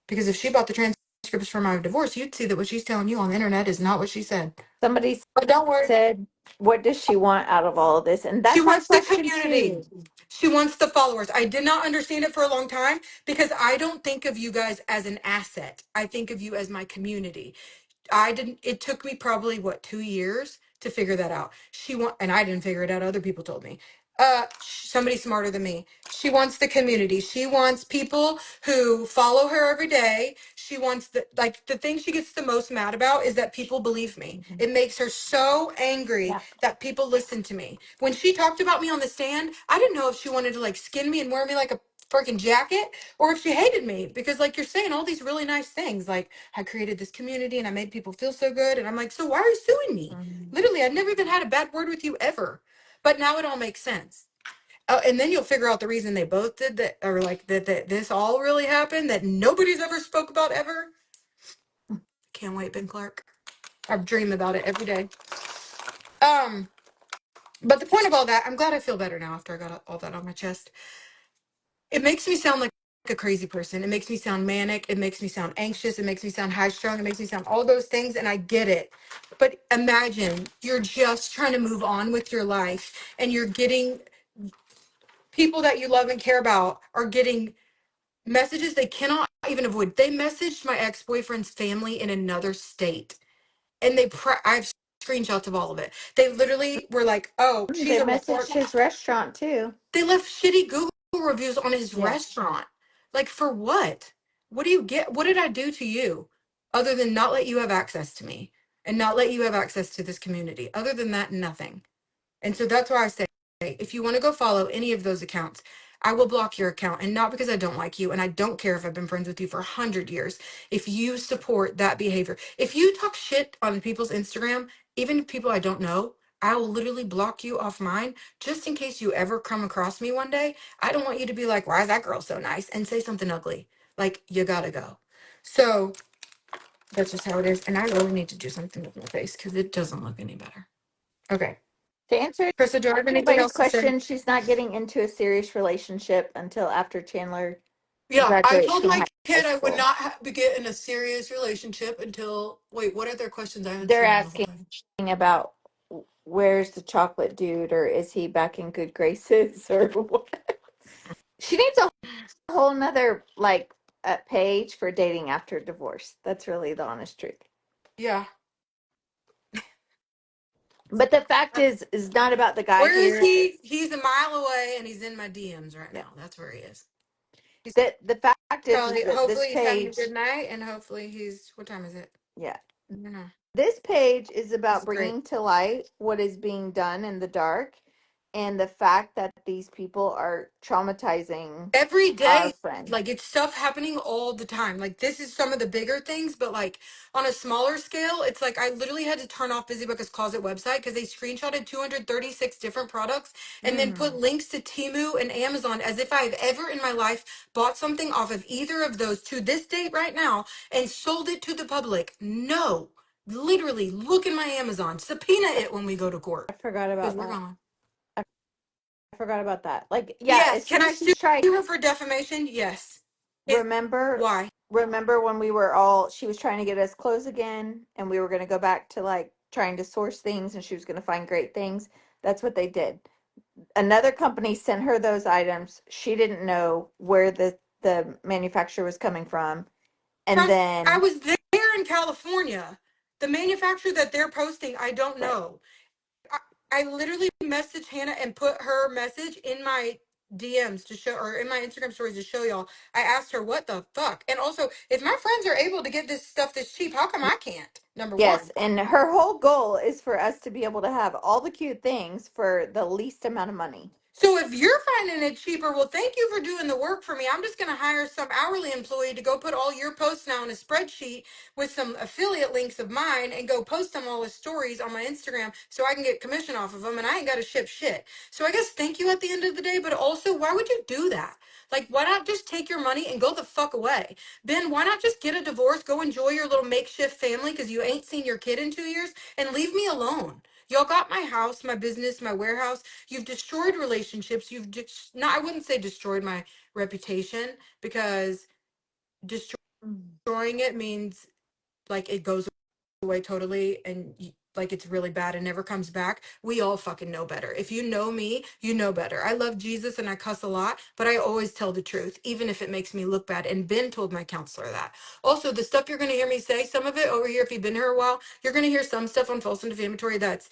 Because if she bought the transcripts for my divorce, you'd see that what she's telling you on the internet is not what she said. Somebody But don't worry. said, what does she want out of all of this? And She that's our wants the question community. too. She wants the followers. I did not understand it for a long time because I don't think of you guys as an asset. I think of you as my community. I didn't, it took me probably what, 2 years to figure that out. And I didn't figure it out. Other people told me. Somebody smarter than me. She wants the community. She wants people who follow her every day. She wants the thing she gets the most mad about is that people believe me. Mhm. It makes her so angry Yeah. that people listen to me. When she talked about me on the stand, I didn't know if she wanted to like skin me and wear me like a freaking jacket or if she hated me because like you're saying all these really nice things like I created this community and I made people feel so good and I'm like, so why are you suing me? Mhm. Literally, I'd never even had a bad word with you ever, but now it all makes sense. Oh, and then you'll figure out the reason they both did that, or like that this all really happened that nobody's ever spoke about ever. Can't wait, Ben Clark. I dream about it every day. um but the point of all that, I'm glad I feel better now after I got all that on my chest. It makes me sound like a crazy person. It makes me sound manic. It makes me sound anxious. It makes me sound high strung. It makes me sound all those things. And I get it. But imagine you're just trying to move on with your life and you're getting people that you love and care about are getting messages they cannot even avoid. They messaged my ex boyfriend's family in another state and I have screenshots of all of it. They literally were like, "Oh, she's They a report." messaged his restaurant too. They left shitty Google reviews on his Yeah. restaurant. Like for what? What do you get? What did I do to you other than not let you have access to me and not let you have access to this community? Other than that, nothing. And so that's why I say if you want to go follow any of those accounts, I will block your account. And not because I don't like you. And I don't care if I've been friends with you for 100 years. If you support that behavior, if you talk shit on people's Instagram, even people I don't know, I will literally block you off mine just in case you ever come across me one day. I don't want you to be like, why is that girl so nice? And say something ugly. Like, you gotta go. So that's just how it is. And I really need to do something with my face because it doesn't look any better. Okay. To answer Krista, do you have anything anybody's else to say? question, she's not getting into a serious relationship until after Chandler Yeah, I graduates told from my high kid I would school. not be get in a serious relationship until. Wait, what are their questions? I haven't They're seen them the whole asking time. about where's the chocolate dude, or is he back in good graces, or what? She needs a whole nother like page for dating after divorce. That's really the honest truth. Yeah. But the fact is not about the guy Where is here. he? He's a mile away and he's in my DMs right Yeah. now. That's where he is. He's The fact is probably, that this hopefully, he's having a page, good night and hopefully he's, what time is it? yeah, I don't know. this page is This about is great. bringing to light what is being done in the dark, and the fact that these people are traumatizing Every our day, friend. like it's stuff happening all the time. Like this is some of the bigger things, but like on a smaller scale, it's like I literally had to turn off Busybook's Closet website because they screenshotted 236 different products and then Mm. put links to Temu and Amazon as if I've ever in my life bought something off of either of those to this date right now and sold it to the public. No, literally look in my Amazon, subpoena it when we go to court I forgot because about we're that. going. I forgot about that. Like, yeah, Yes, as can soon I as sue she tried, her for defamation? Yes. It, remember, why? remember when we were all, she was trying to get us clothes again, and we were going to go back to like trying to source things, and she was going to find great things. That's what they did. Another company sent her those items. She didn't know where the manufacturer was coming from, and Guys, I then was there in California. The manufacturer that they're posting, I don't right. know. I, I literally messaged Hannah and put her message in my DMs to show, or in my Instagram stories to show y'all. I asked her what the fuck. And also, if my friends are able to get this stuff this cheap, how come I can't? Number Yes, one. and her whole goal is for us to be able to have all the cute things for the least amount of money. So if you're finding it cheaper, well, thank you for doing the work for me. I'm just going to hire some hourly employee to go put all your posts now in a spreadsheet with some affiliate links of mine and go post them all as stories on my Instagram so I can get commission off of them and I ain't got to ship shit. So I guess thank you at the end of the day, but also why would you do that? Like, why not just take your money and go the fuck away? Ben, why not just get a divorce, go enjoy your little makeshift family because you ain't seen your kid in 2 years and leave me alone? Y'all got my house, my business, my warehouse. You've destroyed relationships. You've just, no, I wouldn't say destroyed my reputation because Mm. destroying it means like it goes away totally and like it's really bad and never comes back. We all fucking know better. If you know me, you know better. I love Jesus and I cuss a lot, but I always tell the truth, even if it makes me look bad. And Ben told my counselor that. Also, the stuff you're going to hear me say, some of it over here, if you've been here a while, you're going to hear some stuff on false and defamatory that's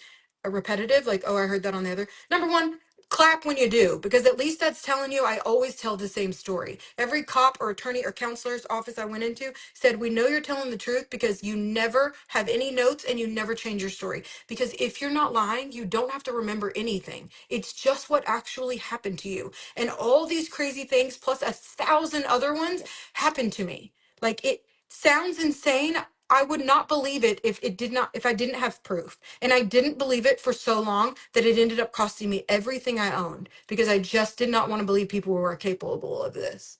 repetitive, like, oh, I heard that on the other. Number one, clap when you do, because at least that's telling you I always tell the same story. Every cop or attorney or counselor's office I went into said, we know you're telling the truth because you never have any notes and you never change your story. Because if you're not lying, you don't have to remember anything. It's just what actually happened to you. And all these crazy things, plus 1,000 other ones, happened to me. Like, it sounds insane. I would not believe it if I didn't have proof. And I didn't believe it for so long that it ended up costing me everything I owned because I just did not want to believe people were capable of this.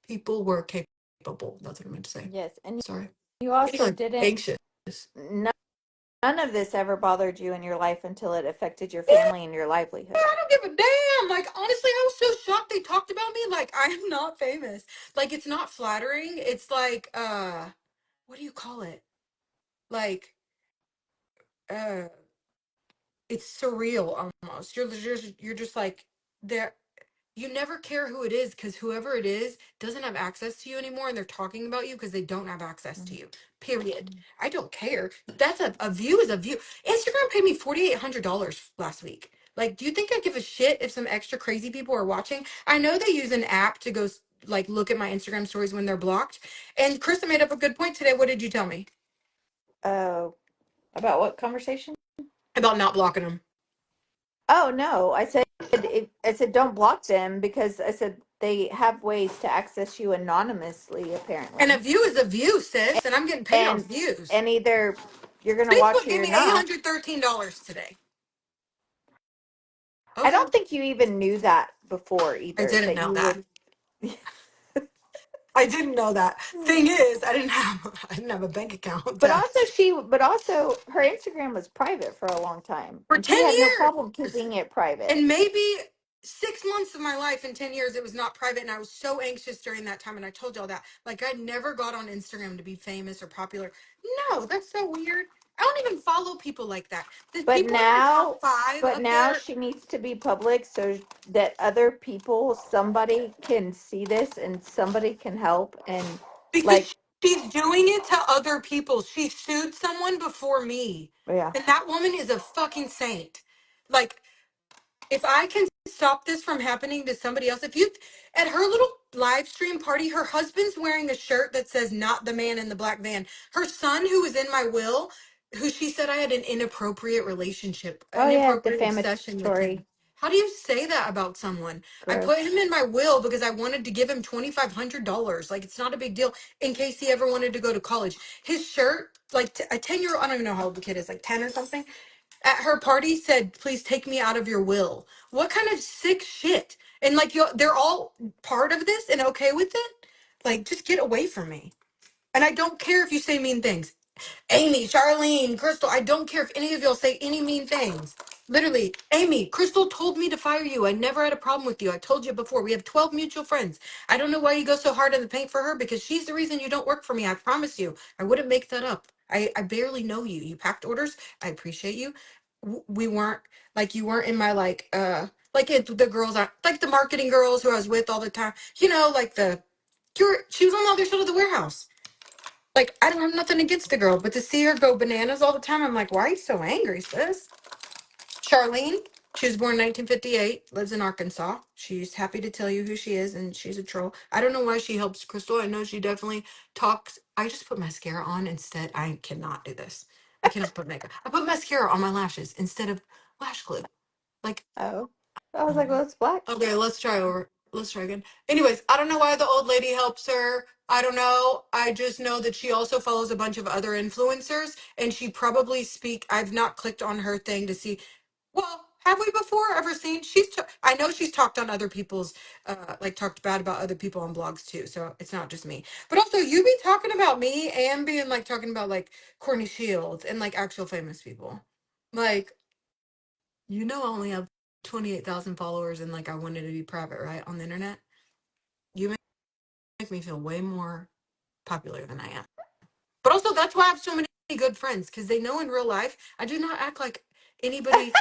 People were capable. That's what I meant to say. Yes, and Sorry. you Getting also like didn't. anxious. None of this ever bothered you in your life until it affected your Yeah, family and your livelihood. I don't give a damn. Like, honestly, I was so shocked they talked about me. Like, I am not famous. Like, it's not flattering. It's like, what do you call it? Like, uh, it's surreal almost. You're just like, there. You never care who it is because whoever it is doesn't have access to you anymore and they're talking about you because they don't have access to you. Period. I don't care. That's a view is a view. Instagram paid me $4,800 last week. Like, do you think I give a shit if some extra crazy people are watching? I know they use an app to go like look at my Instagram stories when they're blocked. And Krista made up a good point today. What did you tell me Oh, about what conversation? about not blocking them? Oh no, I said don't block them because I said they have ways to access you anonymously And a apparently. view is a view, sis. And I'm getting paid off And views. and either you're going to watch Facebook or gave you're me eight not. hundred thirteen dollars today. I Okay. don't think you even knew that before I either didn't that know you that. would. I didn't know that. Thing is, I didn't have a bank account attached But also her Instagram was private for a long time for and she 10 had no years. problem keeping it private. And maybe 6 months of my life in 10 years, it was not private. And I was so anxious during that time. And I told y'all that. Like, I never got on Instagram to be famous or popular. No, that's so weird. I don't even follow people like that. The But people in my top now, five but up now there, she needs to be public so that other people, somebody can see this and somebody can help. And like, because she's doing it to other people. She sued someone before me. yeah. And that woman is a fucking saint. Like, if I can stop this from happening to somebody else, if you at her little live stream party, her husband's wearing a shirt that says not the man in the black van. Her son, who was in my will, who she said I had an inappropriate relationship, Oh yeah, inappropriate obsession with him. defamatory. How do you say that about someone? I put Gross. him in my will because I wanted to give him $2,500. Like, it's not a big deal in case he ever wanted to go to college. His shirt, like a 10-year-old, I don't even know how old the kid is, like 10 or something, at her party said, please take me out of your will. What kind of sick shit? And like, they're all part of this and okay with it? Like, just get away from me. And I don't care if you say mean things. Amy, Charlene, Crystal, I don't care if any of y'all say any mean things. Literally, Amy, Crystal told me to fire you. I never had a problem with you. I told you before. We have 12 mutual friends. I don't know why you go so hard in the paint for her because she's the reason you don't work for me. I promise you. I wouldn't make that up. I barely know you. You packed orders. I appreciate you. We weren't like you weren't in my like the girls are like the marketing girls who I was with all the time. You know, like she was on the other side of the warehouse. Like, I don't have nothing against the girl, but to see her go bananas all the time, I'm like, why are you so angry, sis? Charlene? She was born in 1958, lives in Arkansas. She's happy to tell you who she is, and she's a troll. I don't know why she helps Crystal. I know she definitely talks. I just put mascara on instead. I cannot do this. I cannot put makeup. I put mascara on my lashes instead of lash glue. Like, Oh, I was oh, like, well, it's black. okay, let's try over. Let's try again. Anyways, I don't know why the old lady helps her. I don't know. I just know that she also follows a bunch of other influencers, and she probably speak. I've not clicked on her thing to see. Well, have we before ever seen? I know she's talked on other people's, like talked bad about other people on blogs too. So it's not just me. But also, you be talking about me and being like talking about like Courtney Shields and like actual famous people. Like, I only have 28,000 followers and like I wanted to be private, right? On the internet. You make me feel way more popular than I am. But also, that's why I have so many good friends because they know in real life I do not act like anybody.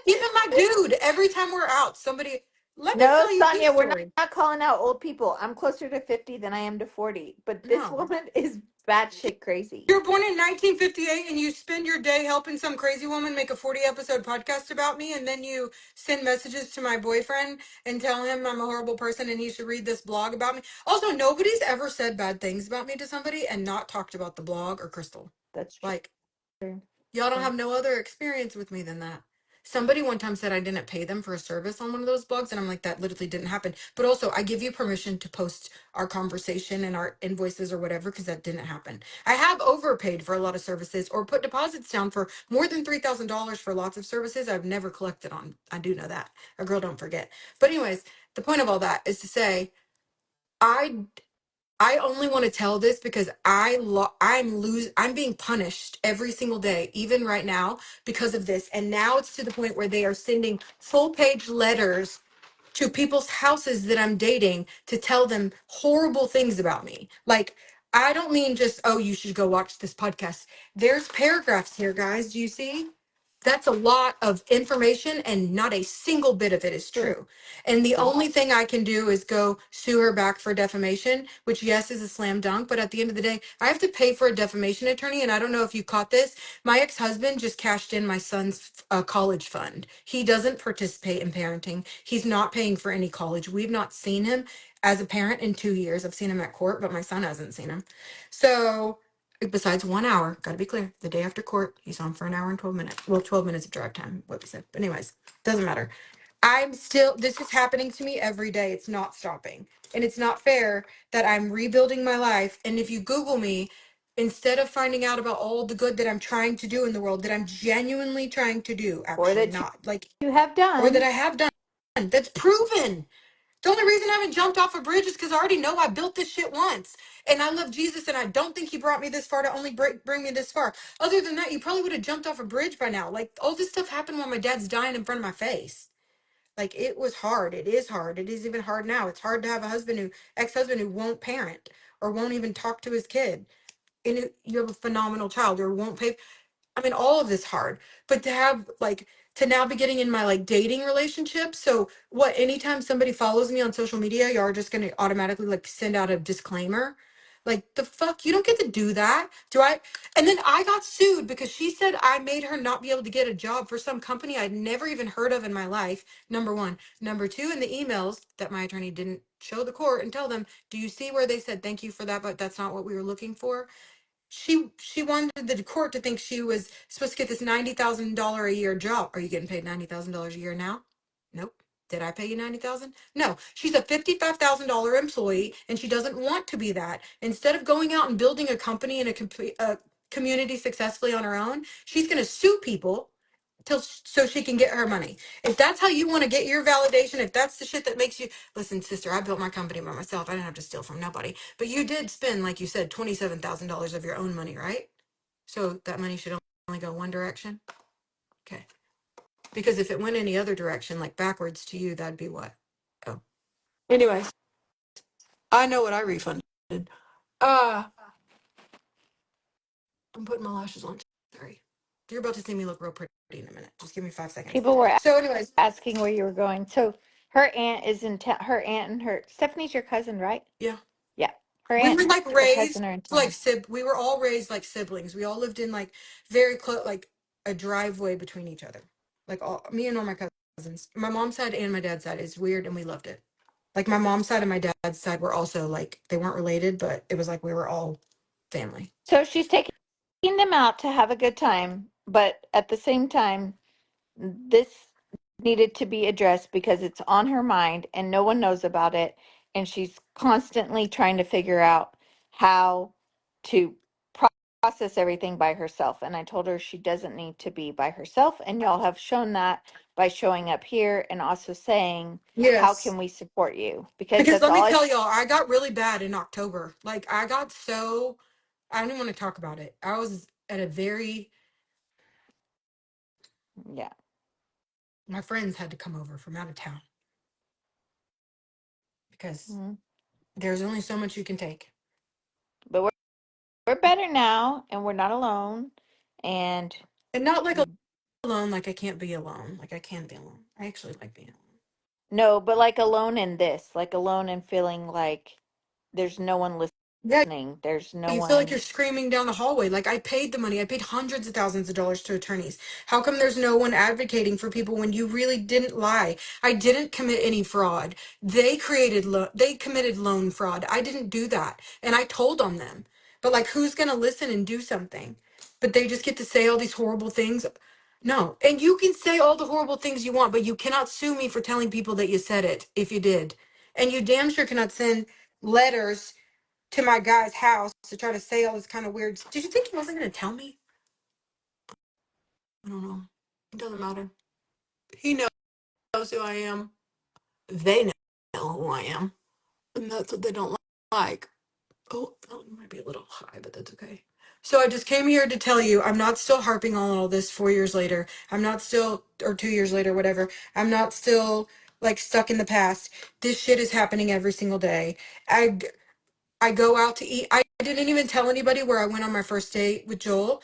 Even my dude, every time we're out, somebody, let me No, tell you his Sonia, we're not, story. not calling out old people. I'm closer to 50 than I am to 40, but this No. woman is batshit crazy. You were born in 1958 and you spend your day helping some crazy woman make a 40-episode podcast about me, and then you send messages to my boyfriend and tell him I'm a horrible person and he should read this blog about me. Also, nobody's ever said bad things about me to somebody and not talked about the blog or Crystal. That's Like, true. y'all don't True. have no other experience with me than that. Somebody one time said I didn't pay them for a service on one of those blogs, and I'm like, that literally didn't happen. But also, I give you permission to post our conversation and our invoices or whatever, because that didn't happen. I have overpaid for a lot of services or put deposits down for more than $3,000 for lots of services I've never collected on. I do know that. A girl don't forget. But anyways, the point of all that is to say, I I only want to tell this because I'm being punished every single day, even right now, because of this. And now it's to the point where they are sending full page letters to people's houses that I'm dating to tell them horrible things about me. Like, I don't mean just, oh, you should go watch this podcast. There's paragraphs here, guys. Do you see? That's a lot of information, and not a single bit of it is True. true. And the True. only thing I can do is go sue her back for defamation, which, yes, is a slam dunk. But at the end of the day, I have to pay for a defamation attorney. And I don't know if you caught this. My ex husband just cashed in my son's college fund. He doesn't participate in parenting, he's not paying for any college. We've not seen him as a parent in 2 years. I've seen him at court, but my son hasn't seen him. So, besides 1 hour, gotta be clear, the day after court, he's on for an hour and 12 minutes. Well, 12 minutes of drive time, what we said. But anyways, doesn't matter. This is happening to me every day. It's not stopping. And it's not fair that I'm rebuilding my life. And if you Google me, instead of finding out about all the good that I'm trying to do in the world, that I'm genuinely trying to do, Or actually, that not like, you have or that done. I have done, that's proven. The only reason I haven't jumped off a bridge is because I already know I built this shit once. And I love Jesus, and I don't think he brought me this far to only bring me this far. Other than that, you probably would have jumped off a bridge by now. Like, all this stuff happened while my dad's dying in front of my face. Like, it was hard. It is hard. It is even hard now. It's hard to have a ex-husband who won't parent or won't even talk to his kid. And you have a phenomenal child or won't pay. I mean, all of this hard, but to have like to now be getting in my like dating relationship. So what? Anytime somebody follows me on social media, you are just gonna automatically like send out a disclaimer. Like, the fuck, you don't get to do that. Do I? And then I got sued because she said I made her not be able to get a job for some company I'd never even heard of in my life. Number one. Number two, in the emails that my attorney didn't show the court and tell them, do you see where they said thank you for that, but that's not what we were looking for? She wanted the court to think she was supposed to get this $90,000 a year job. Are you getting paid $90,000 a year now? Nope. Did I pay you 90,000? No. She's a $55,000 employee and she doesn't want to be that. Instead of going out and building a company and a community successfully on her own, she's going to sue people till so she can get her money. If that's how you want to get your validation, if that's the shit that makes you listen, sister, I built my company by myself. I didn't have to steal from nobody. But you did spend, like you said, $27,000 of your own money, right? So that money should only go one direction. Okay. Because if it went any other direction, like backwards to you, that'd be what? Oh. Anyways, I know what I refunded. Uh, I'm putting my lashes on. Sorry. You're about to see me look real pretty in a minute. Just give me 5 seconds. People were So, anyways, asking where you were going. So her aunt is in town. Her aunt and her Stephanie's your cousin, right? yeah. Yeah. Her We aunt were and like her cousin raised are in like town. we were all raised like siblings. We all lived in like very close, like a driveway between each other. Like all me and all my cousins. cousins. My mom's side and my dad's side is weird, and we loved it. Like my mom's side and my dad's side were also like they weren't related, but it was like we were all family. So she's taking them out to have a good time, but at the same time, this needed to be addressed because it's on her mind and no one knows about it. And she's constantly trying to figure out how to process everything by herself. And I told her she doesn't need to be by herself. And y'all have shown that by showing up here and also saying, how Yes. can we support you? Because Because that's let me all I, tell y'all, I got really bad in October. Like I got so I don't even want to talk about it. I was at a very yeah. my friends had to come over from out of town because Mhm. there's only so much you can take. But we're better now and we're not alone. And And not like alone, like I can't be alone. Like I can be alone. I actually like being alone. no, but like alone in this, like alone and feeling like there's no one Yeah, listening. There's no you feel like one. you're screaming down the hallway. Like I paid the money. I paid hundreds of thousands of dollars to attorneys. How come there's no one advocating for people when you really didn't lie? I didn't commit any fraud. They committed loan fraud. I didn't do that. And I told on them. But like who's going to listen and do something? But they just get to say all these horrible things. No. And you can say all the horrible things you want, but you cannot sue me for telling people that you said it if you did. And you damn sure cannot send letters to my guy's house to try to say all this kind of weird. Did you think he wasn't going to tell me? I don't know. It doesn't matter. He knows who I am. They know who I am. And that's what they don't like. Oh, that might be a little high, but that's okay. So I just came here to tell you I'm not still harping on all this 4 years later. I'm not still, or 2 years later, whatever. I'm not still like stuck in the past. This shit is happening every single day. I I go out to eat. I didn't even tell anybody where I went on my first date with Joel.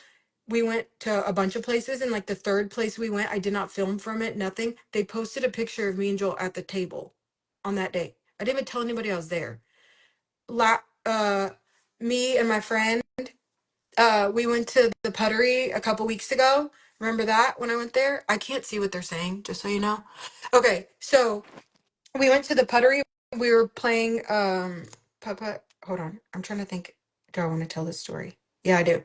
We went to a bunch of places, and like the third place we went, I did not film from it, nothing. They posted a picture of me and Joel at the table on that date. I didn't even tell anybody I was there. La Me and my friend, we went to the Puttery a couple weeks ago. Remember that when I went there? I can't see what they're saying, just so you know. Okay, so we went to the Puttery. We were playing putt putt. Hold on, I'm trying to think. Do I want to tell this story? Yeah, I do.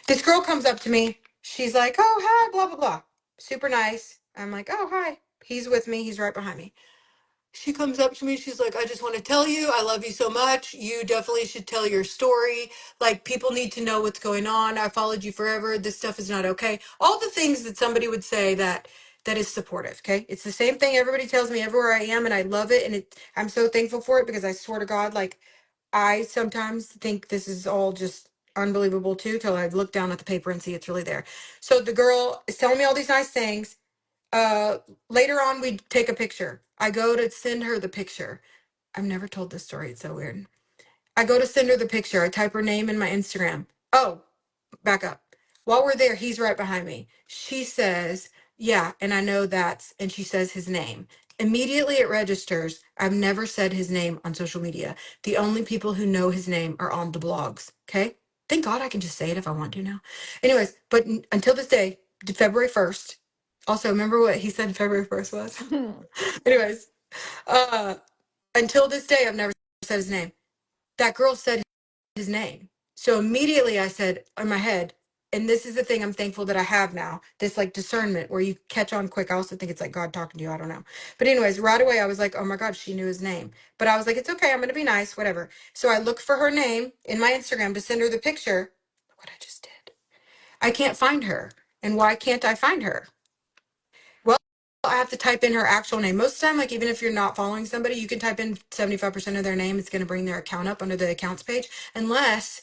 This girl comes up to me. She's like, "Oh, hi, blah blah blah." Super nice. I'm like, "Oh, hi." He's with me. He's right behind me. She comes up to me. She's like, "I just want to tell you, I love you so much. You definitely should tell your story. Like, people need to know what's going on. I followed you forever. This stuff is not okay." All the things that somebody would say that is supportive. Okay, it's the same thing everybody tells me everywhere I am, and I love it, and I'm so thankful for it because I swear to God, like I sometimes think this is all just unbelievable too, till I look down at the paper and see it's really there. So the girl is telling me all these nice things. Uh, Later on, we take a picture. I go to send her the picture. I've never told this story. It's so weird. I go to send her the picture. I type her name in my Instagram. Oh, back up. While we're there, he's right behind me. She says, "Yeah, and I know that's," and she says his name. Immediately it registers. I've never said his name on social media. The only people who know his name are on the blogs. Okay? Thank God I can just say it if I want to now. Anyways, but until this day, February 1st. Also, remember what he said February 1st was? Anyways, uh, until this day, I've never said his name. That girl said his name. So immediately I said in my head, and this is the thing I'm thankful that I have now, this like discernment where you catch on quick. I also think it's like God talking to you. I don't know. But anyways, right away I was like, oh my God, she knew his name. But I was like, it's okay. I'm going to be nice, whatever. So I look for her name in my Instagram to send her the picture. Look what I just did. I can't find her. And why can't I find her? Well, I have to type in her actual name. Most of the time, like even if you're not following somebody, you can type in 75% of their name. It's going to bring their account up under the accounts page, unless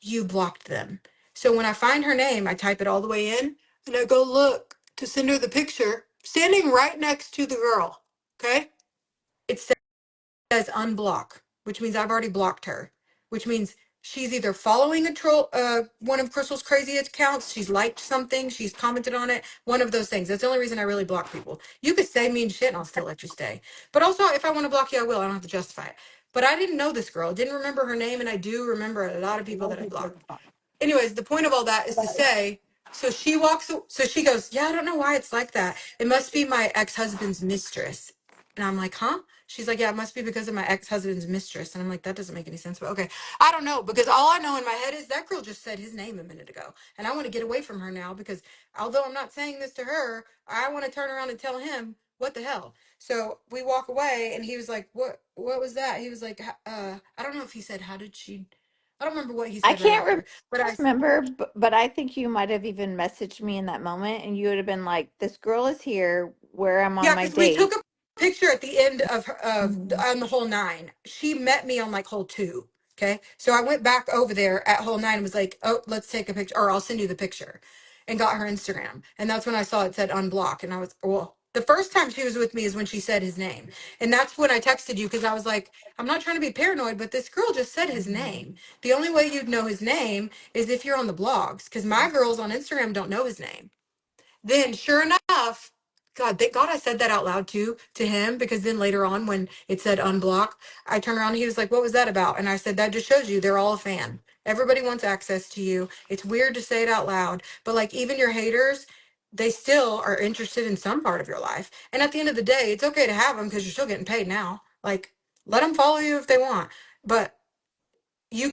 you blocked them. So when I find her name, I type it all the way in and I go look to send her the picture, standing right next to the girl. Okay. It says unblock, which means I've already blocked her, which means she's either following a troll, one of Crystal's crazy accounts, she's liked something, she's commented on it, one of those things. That's the only reason I really block people. You could say mean shit and I'll still let you stay. But also, if I want to block you, I will. I don't have to justify it. But I didn't know this girl, didn't remember her name, and I do remember a lot of people that I blocked. Anyways, the point of all that is to say, So so she goes, yeah, I don't know why it's like that. It must be my ex-husband's mistress. And I'm like, huh? She's like, yeah, it must be because of my ex-husband's mistress. And I'm like, that doesn't make any sense. But okay, I don't know, because all I know in my head is that girl just said his name a minute ago. And I want to get away from her now because although I'm not saying this to her, I want to turn around and tell him what the hell. So we walk away and he was like, what was that? He was like, I don't know if he said, how did she, I don't remember what he I said right can't after, but I remember, but I think you might have even messaged me in that moment, and you would have been like, "This girl is here. Where I'm on Yeah, my because we took date." a picture at the end of Mhm. on the hole nine. She met me on like hole two. Okay, so I went back over there at hole nine and was like, "Oh, let's take a picture, or I'll send you the picture," and got her Instagram. And that's when I saw it said unblock, and I was well. The first time she was with me is when she said his name, and that's when I texted you because I was like, "I'm not trying to be paranoid, but this girl just said his name. The only way you'd know his name is if you're on the blogs, because my girls on Instagram don't know his name." Then, sure enough, God, thank God I said that out loud too to him because then later on, when it said unblock, I turned around and he was like, "What was that about?" And I said, "That just shows you they're all a fan. Everybody wants access to you. It's weird to say it out loud, but like even your haters, they still are interested in some part of your life. And at the end of the day, it's okay to have them because you're still getting paid now. Like, let them follow you if they want, but you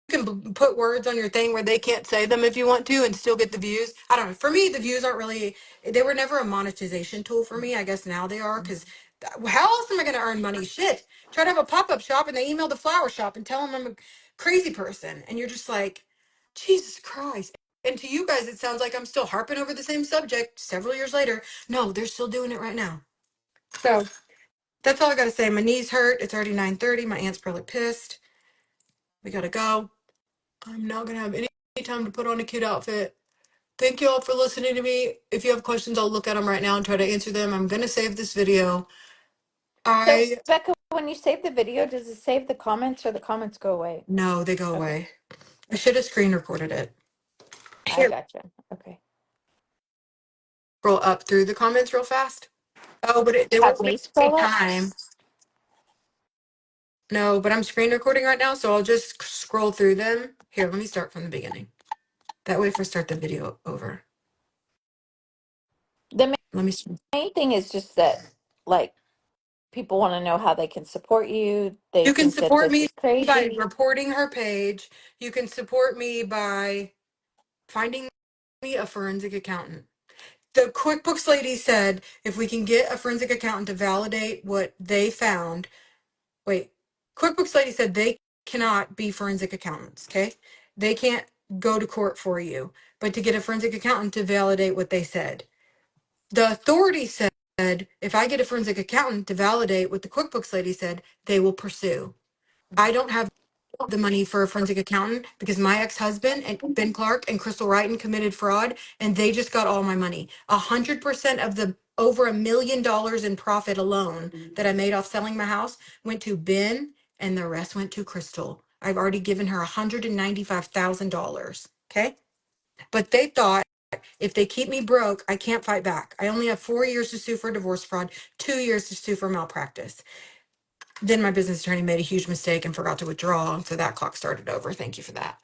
can put words on your thing where they can't say them if you want to and still get the views. I don't know. For me, the views aren't really, they were never a monetization tool for me. I guess now they are because how else am I going to earn money? Shit. Try to have a pop up shop and they email the flower shop and tell them I'm a crazy person. And you're just like, Jesus Christ. And to you guys, it sounds like I'm still harping over the same subject several years later. No, they're still doing it right now. So that's all I got to say. My knees hurt. It's already 9:30. My aunt's probably pissed. We got to go. I'm not gonna have any time to put on a cute outfit. Thank you all for listening to me. If you have questions, I'll look at them right now and try to answer them. I'm gonna save this video. So, I Becca, when you save the video, does it save the comments or the comments go away? No, they go Okay, away. I should have screen recorded it. I Here, gotcha. Okay. scroll up through the comments real fast. Oh, but they Have won't me let me scroll up? time. No, but I'm screen recording right now, so I'll just scroll through them. Here, let me start from the beginning. That way, if I start the video over, The let me. main thing is just that, like, people want to know how they can support you. They You can think that support this me is by crazy. reporting her page. You can support me by finding me a forensic accountant. The QuickBooks lady said if we can get a forensic accountant to validate what they found. Wait, QuickBooks lady said they cannot be forensic accountants, okay? They can't go to court for you, but to get a forensic accountant to validate what they said. The authority said if I get a forensic accountant to validate what the QuickBooks lady said, they will pursue. I don't have the money for a forensic accountant because my ex-husband and Ben Clark and Crystal Wrighton committed fraud and they just got all my money. 100% of the over $1 million in profit alone that I made off selling my house went to Ben and the rest went to Crystal. I've already given her $195,000. Okay. But they thought if they keep me broke, I can't fight back. I only have 4 years to sue for divorce fraud, 2 years to sue for malpractice. Then my business attorney made a huge mistake and forgot to withdraw. So that clock started over. Thank you for that.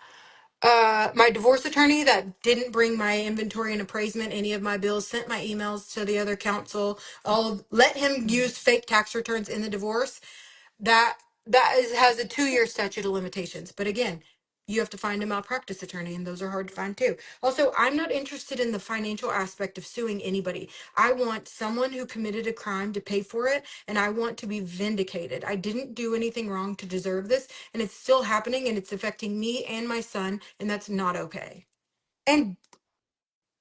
My divorce attorney that didn't bring my inventory and appraisement, any of my bills, sent my emails to the other counsel, let him use fake tax returns in the divorce. Has a 2 year statute of limitations. But again, you have to find a malpractice attorney, and those are hard to find too. Also, I'm not interested in the financial aspect of suing anybody. I want someone who committed a crime to pay for it, and I want to be vindicated. I didn't do anything wrong to deserve this, and it's still happening, and it's affecting me and my son, and that's not okay. And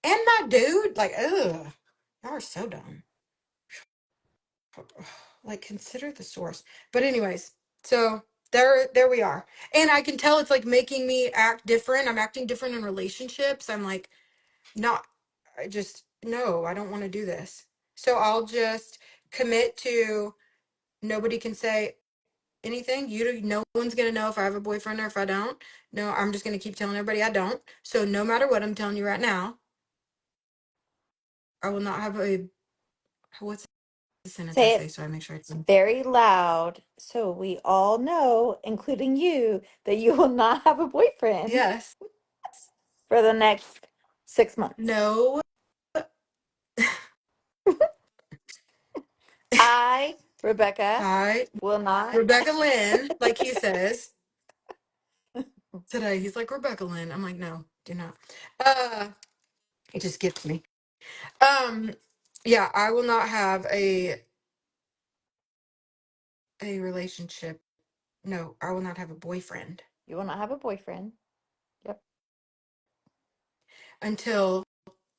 my dude, like, ugh, y'all are so dumb. Like, consider the source. But anyways, so there we are. And I can tell it's like making me act different. I'm acting different in relationships. I'm like not I just no, I don't want to do this. So I'll just commit to nobody can say anything. No one's gonna know if I have a boyfriend or if I don't. No, I'm just gonna keep telling everybody I don't. So no matter what, I'm telling you right now, I will not have a what's the sentence I Say say it so I make sure it's very loud so we all know, including you, that you will not have a boyfriend yes. for the next 6 months. No, I, Rebecca, I, will not. Rebecca Lynn, like he says today. He's like, Rebecca Lynn. I'm like, no, do not. Uh, it just gets me. Um, yeah, I will not have a relationship. No, I will not have a boyfriend You will not have a boyfriend. Yep. until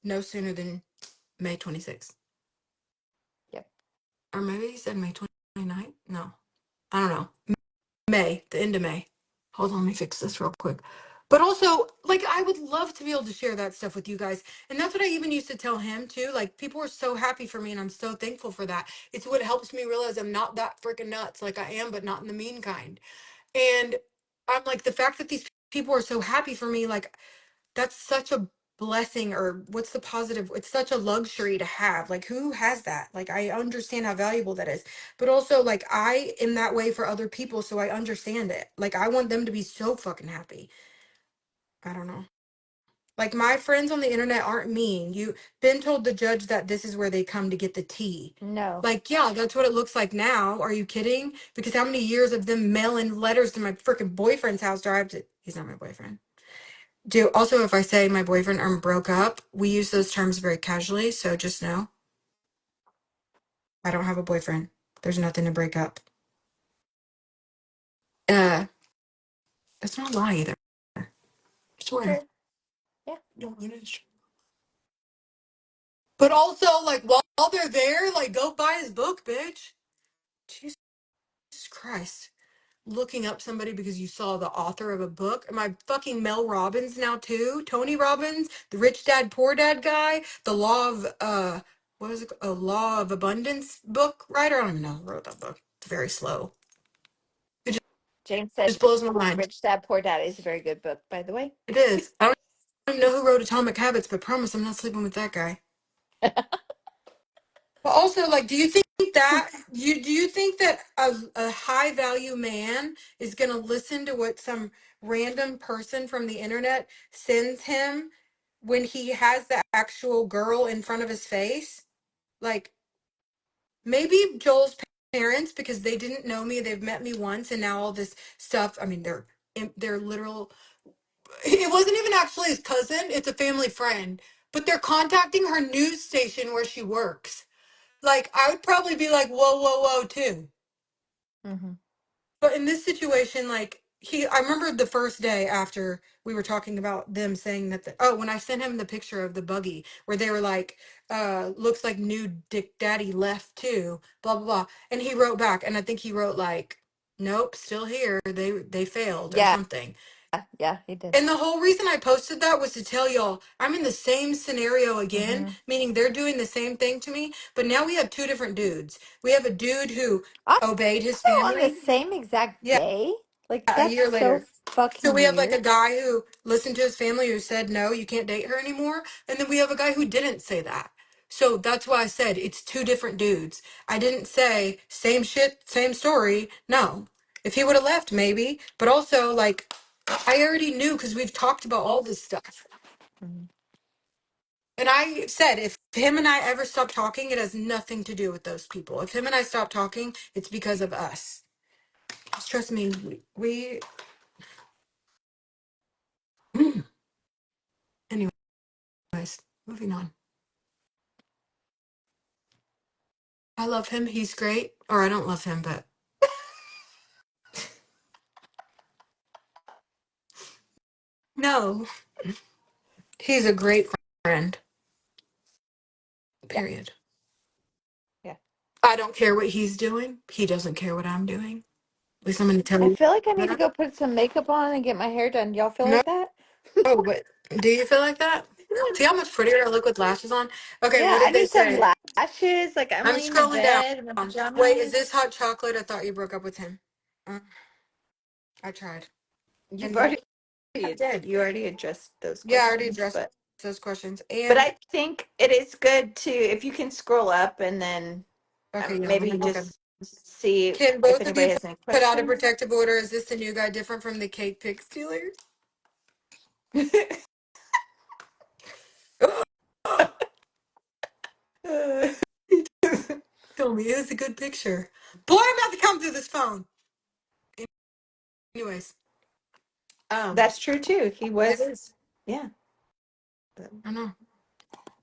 no sooner than May 26th. Yep. Or maybe he said May 29th? No, I don't know. May, the end of May. Hold on, let me fix this real quick. But also, like, I would love to be able to share that stuff with you guys. And that's what I even used to tell him, too. Like, people are so happy for me, and I'm so thankful for that. It's what helps me realize I'm not that freaking nuts. Like, I am, but not in the mean kind. And I'm like, the fact that these people are so happy for me, like, that's such a blessing, or what's the positive, it's such a luxury to have. Like, who has that? Like, I understand how valuable that is, but also, like, I am that way for other people, so I understand it. Like, I want them to be so fucking happy. I don't know. Like, my friends on the internet aren't mean. You been told the judge that this is where they come to get the tea. No. Like, yeah, that's what it looks like now. Are you kidding? Because how many years of them mailing letters to my freaking boyfriend's house do I have to? He's not my boyfriend. Do also, if I say my boyfriend or broke up, we use those terms very casually. So just know I don't have a boyfriend. There's nothing to break up. Uh, that's not a lie either. I swear. True. Yeah. No, it is true. But also, like, while they're there, like, go buy his book, bitch. Jesus Christ. Looking up somebody because you saw the author of a book. Am I fucking Mel Robbins now too? Tony Robbins, the rich dad, poor dad guy, the law of what is it? A law of abundance book writer? I don't even know who wrote that book. It's very slow. It James said just blows my mind. Rich Dad Poor Dad is a very good book, by the way. It is. I don't even know who wrote Atomic Habits, but promise I'm not sleeping with that guy. But also, like, do you think that you think that a high value man is gonna listen to what some random person from the internet sends him when he has the actual girl in front of his face? Like, maybe Joel's parents, because they didn't know me, they've met me once, and now all this stuff. I mean, they're literal. It wasn't even actually his cousin; it's a family friend. But they're contacting her news station where she works. Like, I would probably be like, whoa, whoa, whoa, too. Mm-hmm. But in this situation, like, I remember the first day after we were talking about them saying that, when I sent him the picture of the buggy where they were like, looks like new Dick Daddy left too, blah, blah, blah. And he wrote back, and I think he wrote like, nope, still here. They failed or Yeah. something. Yeah, he did. And the whole reason I posted that was to tell y'all I'm in the same scenario again, Mm-hmm. meaning they're doing the same thing to me, but now we have two different dudes. We have a dude who Also, obeyed his on the family. same exact Yeah, day? Like, a that's year so later. So fucking we have like a weird. guy who listened to his family who said, no, you can't date her anymore. And then we have a guy who didn't say that. So that's why I said it's two different dudes. I didn't say same shit, same story. No. If he would have left, maybe. But also, like, I already knew because we've talked about all this stuff. Mhm. And I said, if him and I ever stop talking, it has nothing to do with those people. If him and I stop talking, it's because of us. Just trust me, we anyways, moving on. I love him. He's great. Or I don't love him, but no, he's a great friend. Yeah. Period. Yeah. I don't care what he's doing. He doesn't care what I'm doing. At least I'm going to tell I you feel like I need to that. go put some makeup on and get my hair done. Y'all feel No, like that? but do you feel like that? See how much prettier I look with lashes on? Okay, Yeah, what I did they need some say? lashes. Like, I'm I'm laying in scrolling down. bed in my Wait, is this pajamas. hot chocolate? I thought you broke up with him. Uh, I tried. You've And no, already I did. you already addressed those Yeah, I already questions, addressed but those questions. but And I think it is good to, if you can scroll up and then okay, yeah, let me maybe look at. just see Can if both of anybody you has any put out a questions. protective order? Is this the new guy different from the cake pick stealer? tell me. It was a good picture. Boy, I'm about to come through this phone. Anyways, That's true too. He it was, is. yeah. I know.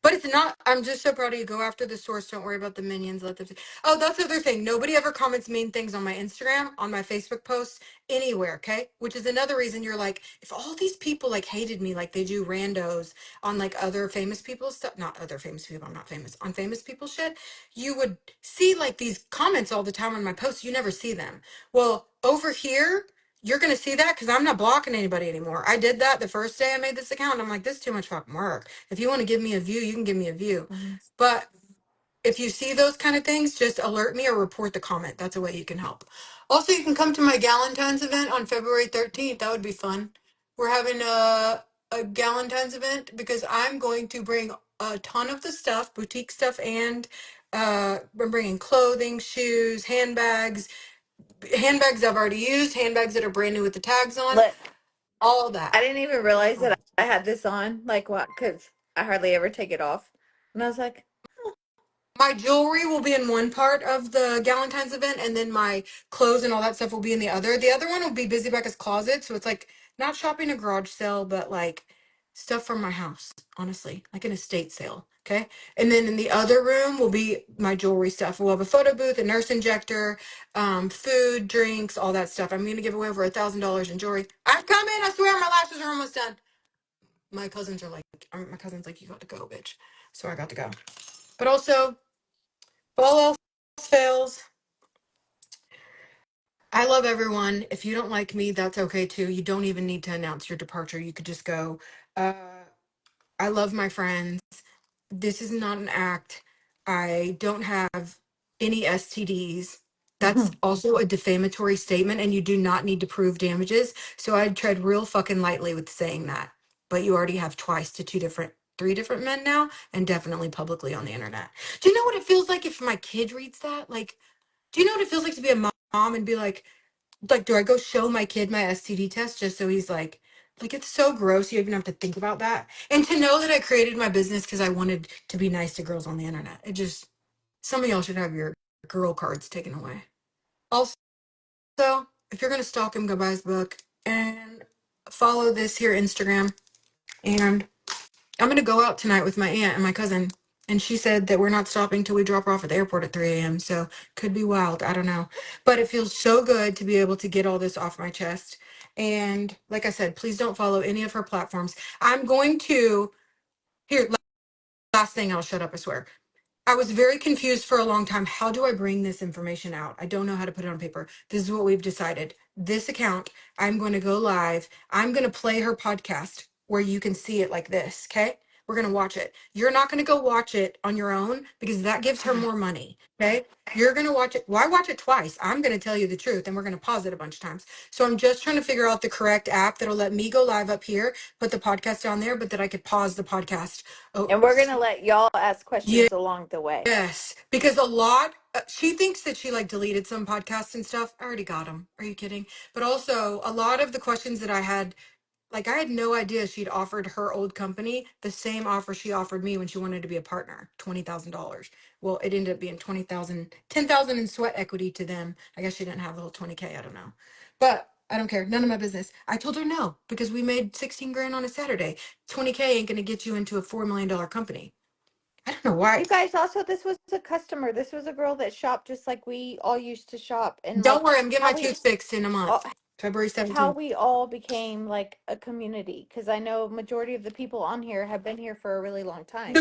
But it's not. I'm just so proud of you. Go after the source. Don't worry about the minions. Let them. Oh, that's the other thing. Nobody ever comments mean things on my Instagram, on my Facebook posts, anywhere. Okay, which is another reason you're like, if all these people like hated me like they do randos on like other famous people stuff, not other famous people. I'm not famous on famous people shit. You would see like these comments all the time on my posts. You never see them. Well, over here. You're gonna see that because I'm not blocking anybody anymore. I did that the first day I made this account. And I'm like, this is too much fucking work. If you want to give me a view, you can give me a view. Mhm. But if you see those kind of things, just alert me or report the comment. That's a way you can help. Also, you can come to my Galentine's event on February 13th. That would be fun. We're having a Galentine's event because I'm going to bring a ton of the stuff, boutique stuff, and we're bringing clothing, shoes, handbags, handbags I've already used, handbags that are brand new with the tags on, Look, all I that. didn't even realize that I had this on. Like what? Because I hardly ever take it off. And I was like, My jewelry will be in one part of the Galentine's event, and then my clothes and all that stuff will be in the other. The other one will be Busy Becca's closet, so it's like not shopping a garage sale, but like stuff from my house, honestly, like an estate sale. Okay. And then in the other room will be my jewelry stuff. We'll have a photo booth, a nurse injector, food, drinks, all that stuff. I'm going to give away over $1,000 in jewelry. I'm coming. I swear my lashes are almost done. My cousins are like, my cousin's like, you got to go, bitch. So I got to go. But also, if all else fails, I love everyone. If you don't like me, that's okay too. You don't even need to announce your departure. You could just go, uh, I love my friends. This is not an act. I don't have any STDs. That's also a defamatory statement, and you do not need to prove damages. So I'd tread real fucking lightly with saying that. But you already have twice to three different men now, and definitely publicly on the internet. Do you know what it feels like if my kid reads that? Like, do you know what it feels like to be a mom and be like, do I go show my kid my STD test just so he's like it's so gross you even have to think about that. And to know that I created my business because I wanted to be nice to girls on the internet. It just some of y'all should have your girl cards taken away. Also, if you're gonna stalk him, go buy his book and follow this here Instagram. And I'm gonna go out tonight with my aunt and my cousin. And she said that we're not stopping till we drop her off at the airport at 3 a.m. So could be wild. I don't know. But it feels so good to be able to get all this off my chest. And like I said, please don't follow any of her platforms. I'm going to here, last thing, I'll shut up, I swear. I was very confused for a long time. How do I bring this information out? I don't know how to put it on paper. This is what we've decided. This account, I'm going to go live. I'm going to play her podcast where you can see it like this. Okay. We're going to watch it. You're not going to go watch it on your own because that gives her more money. Okay. You're going to watch it. Why watch it twice? I'm going to tell you the truth and we're going to pause it a bunch of times. So I'm just trying to figure out the correct app that'll let me go live up here, put the podcast down there, but that I could pause the podcast. Oh, and we're going to let y'all ask yeah. questions along the way. Yes, because a lot, she thinks that she like deleted some podcasts and stuff. I already got them. Are you kidding? But also, a lot of the questions that I had, like, I had no idea she'd offered her old company the same offer she offered me when she wanted to be a partner, $20,000. Well, it ended up being 20,000, 10,000 in sweat equity to them. I guess she didn't have the whole 20K. I don't know. But I don't care. None of my business. I told her no because we made 16 grand on a Saturday. 20K ain't going to get you into a $4 million company. I don't know why. You guys, also, this was a customer. This was a girl that shopped just like we all used to shop. And Don't like worry, I'm getting how my we tooth fixed in a all, month, February how 17th. we all became like a community. Because I know majority of the people on here have been here for a really long time. The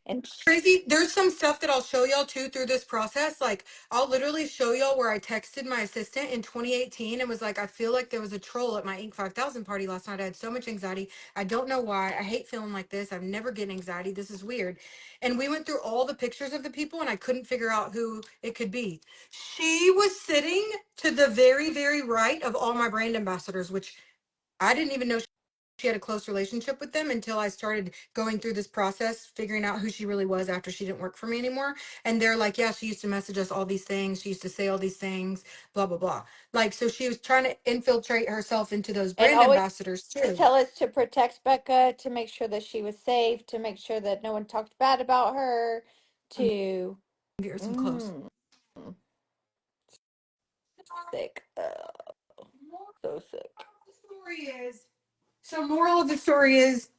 And crazy, there's some stuff that I'll show y'all too through this process. Like, I'll literally show y'all where I texted my assistant in 2018 and was like, I feel like there was a troll at my Inc. 5000 party last night. I had so much anxiety. I don't know why. I hate feeling like this. I've never get anxiety. This is weird. And we went through all the pictures of the people and I couldn't figure out who it could be. She was sitting to the very, very right of all my brand ambassadors, which I didn't even know she had a close relationship with them until I started going through this process, figuring out who she really was after she didn't work for me anymore. And they're like, yeah, she used to message us all these things. She used to say all these things, blah, blah, blah. Like, so she was trying to infiltrate herself into those brand always ambassadors too. tell us to protect Becca, to make sure that she was safe, to make sure that no one talked bad about her, I'm to gonna get her some clothes. mm, sick. Moral So sick. of the story is, moral of the story is,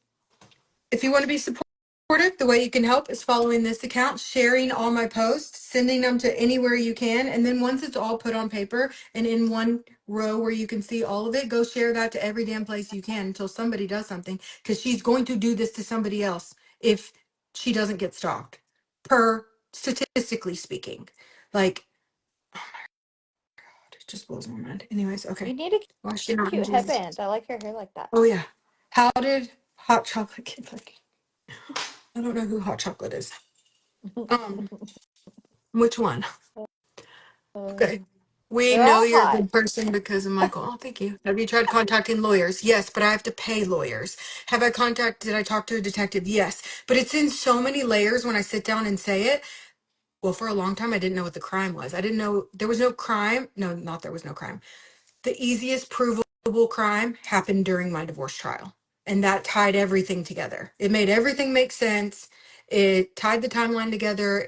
if you want to be supportive, the way you can help is following this account, sharing all my posts, sending them to anywhere you can. And then once it's all put on paper and in one row where you can see all of it, go share that to every damn place you can until somebody does something. Because she's going to do this to somebody else if she doesn't get stalked, per statistically speaking. Like, it just blows my mind. Anyways, You okay. need a Washing cute oranges. headband. I like your hair like that. Oh, yeah. How did hot chocolate get like? I don't know who hot chocolate is. Um, which one? Okay. We They're know all you're a hot. good person because of Michael. Oh, thank you. Have you tried contacting lawyers? Yes, but I have to pay lawyers. Did I talk to a detective? Yes. But it's in so many layers when I sit down and say it. Well, for a long time, I didn't know what the crime was. I didn't know there was no crime. No, not there was no crime. The easiest provable crime happened during my divorce trial. And that tied everything together. It made everything make sense. It tied the timeline together.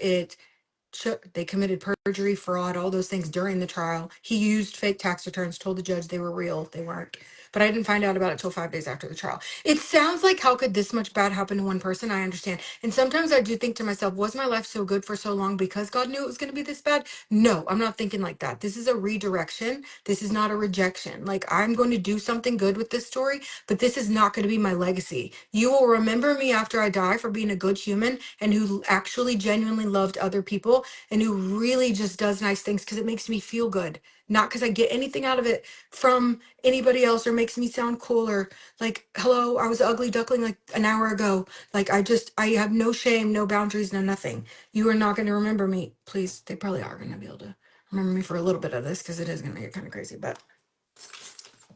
They committed perjury, fraud, all those things during the trial. He used fake tax returns, told the judge they were real. They weren't. But I didn't find out about it till 5 days after the trial. It sounds like, how could this much bad happen to one person? I understand. And sometimes I do think to myself, was my life so good for so long because God knew it was going to be this bad? No, I'm not thinking like that. This is a redirection. This is not a rejection. Like, I'm going to do something good with this story, but this is not going to be my legacy. You will remember me after I die for being a good human and who actually genuinely loved other people and who really just does nice things because it makes me feel good, not because I get anything out of it from anybody else or makes me sound cool or like, hello, I was an ugly duckling like an hour ago. Like, I have no shame, no boundaries, no nothing. You are not going to remember me. Please, they probably are going to be able to remember me for a little bit of this because it is going to get kind of crazy, but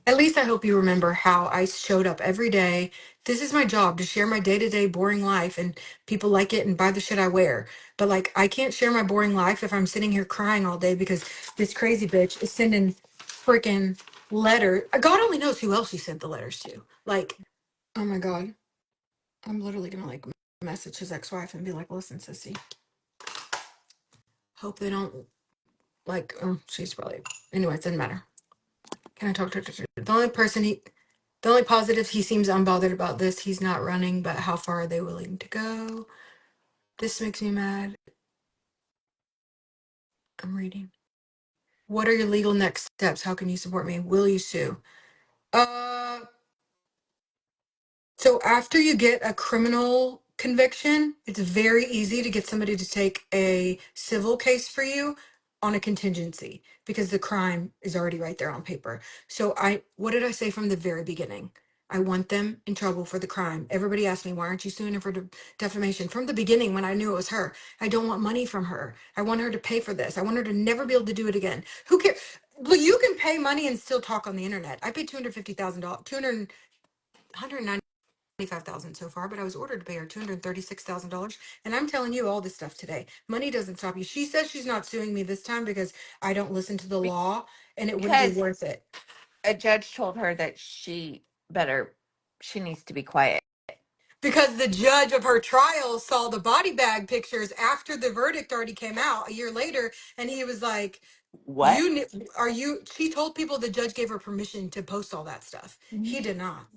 at least I hope you remember how I showed up every day. This is my job, to share my day-to-day boring life, and people like it and buy the shit I wear. But like, I can't share my boring life if I'm sitting here crying all day because this crazy bitch is sending freaking letter. God only knows who else she sent the letters to. Like, oh my God. I'm literally gonna like message his ex-wife and be like, listen, sissy, hope they don't like, oh, she's probably, anyway, it doesn't matter. Can I talk to her? The only positive, he seems unbothered about this. He's not running, but how far are they willing to go? This makes me mad. I'm reading. What are your legal next steps? How can you support me? Will you sue? Uh, So after you get a criminal conviction, it's very easy to get somebody to take a civil case for you on a contingency because the crime is already right there on paper. So what did I say from the very beginning? I want them in trouble for the crime. Everybody asked me, why aren't you suing her for defamation? From the beginning, when I knew it was her, I don't want money from her. I want her to pay for this. I want her to never be able to do it again. Who cares? Well, you can pay money and still talk on the internet. I paid $250,000, 195,000 so far, but I was ordered to pay her $236,000. And I'm telling you all this stuff today. Money doesn't stop you. She says she's not suing me this time because I don't listen to the law and it wouldn't be Because worth it. a judge told her that she needs to be quiet. Because the judge of her trial saw the body bag pictures after the verdict already came out a year later, and he was like, What? she told people the judge gave her permission to post all that stuff. He did not.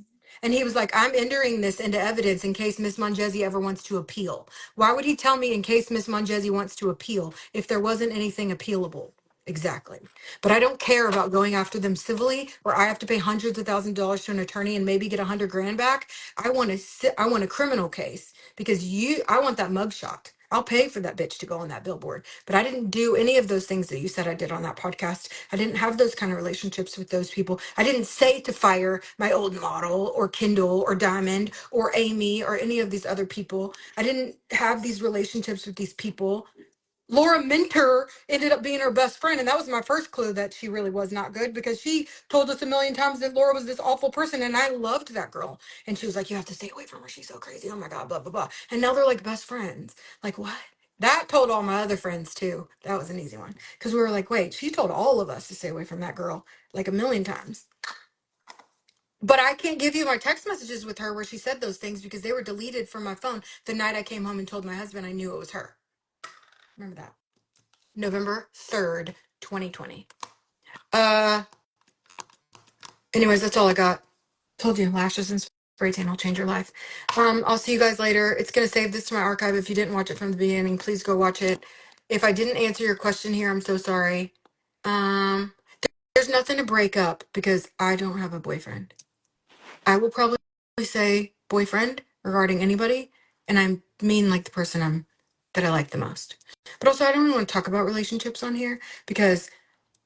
And he was like, I'm entering this into evidence in case Miss Mongesi ever wants to appeal. Why would he tell me in case Miss Mongesi wants to appeal if there wasn't anything appealable? Exactly. But I don't care about going after them civilly where I have to pay hundreds of thousands of dollars to an attorney and maybe get 100 grand back. I want a criminal case because I want that mugshot. I'll pay for that bitch to go on that billboard. But I didn't do any of those things that you said I did on that podcast. I didn't have those kind of relationships with those people. I didn't say to fire my old model or Kindle or Diamond or Amy or any of these other people. I didn't have these relationships with these people. Laura Minter ended up being her best friend, and that was my first clue that she really was not good because she told us a million times that Laura was this awful person, and I loved that girl. And she was like, "You have to stay away from her. She's so crazy. Oh my God, blah blah blah." And now they're like best friends. Like what? That told all my other friends too. That was an easy one because we were like, "Wait, she told all of us to stay away from that girl like a million times." But I can't give you my text messages with her where she said those things because they were deleted from my phone the night I came home and told my husband I knew it was her. Remember that? November 3rd, 2020. Uh, anyways, that's all I got. Told you, lashes and spray tan will change your life. I'll see you guys later. It's gonna save this to my archive. If you didn't watch it from the beginning, please go watch it. If I didn't answer your question here, I'm so sorry. Um, there's nothing to break up because I don't have a boyfriend. I will probably say boyfriend regarding anybody, and I mean like the person that I like the most. But also, I don't really want to talk about relationships on here because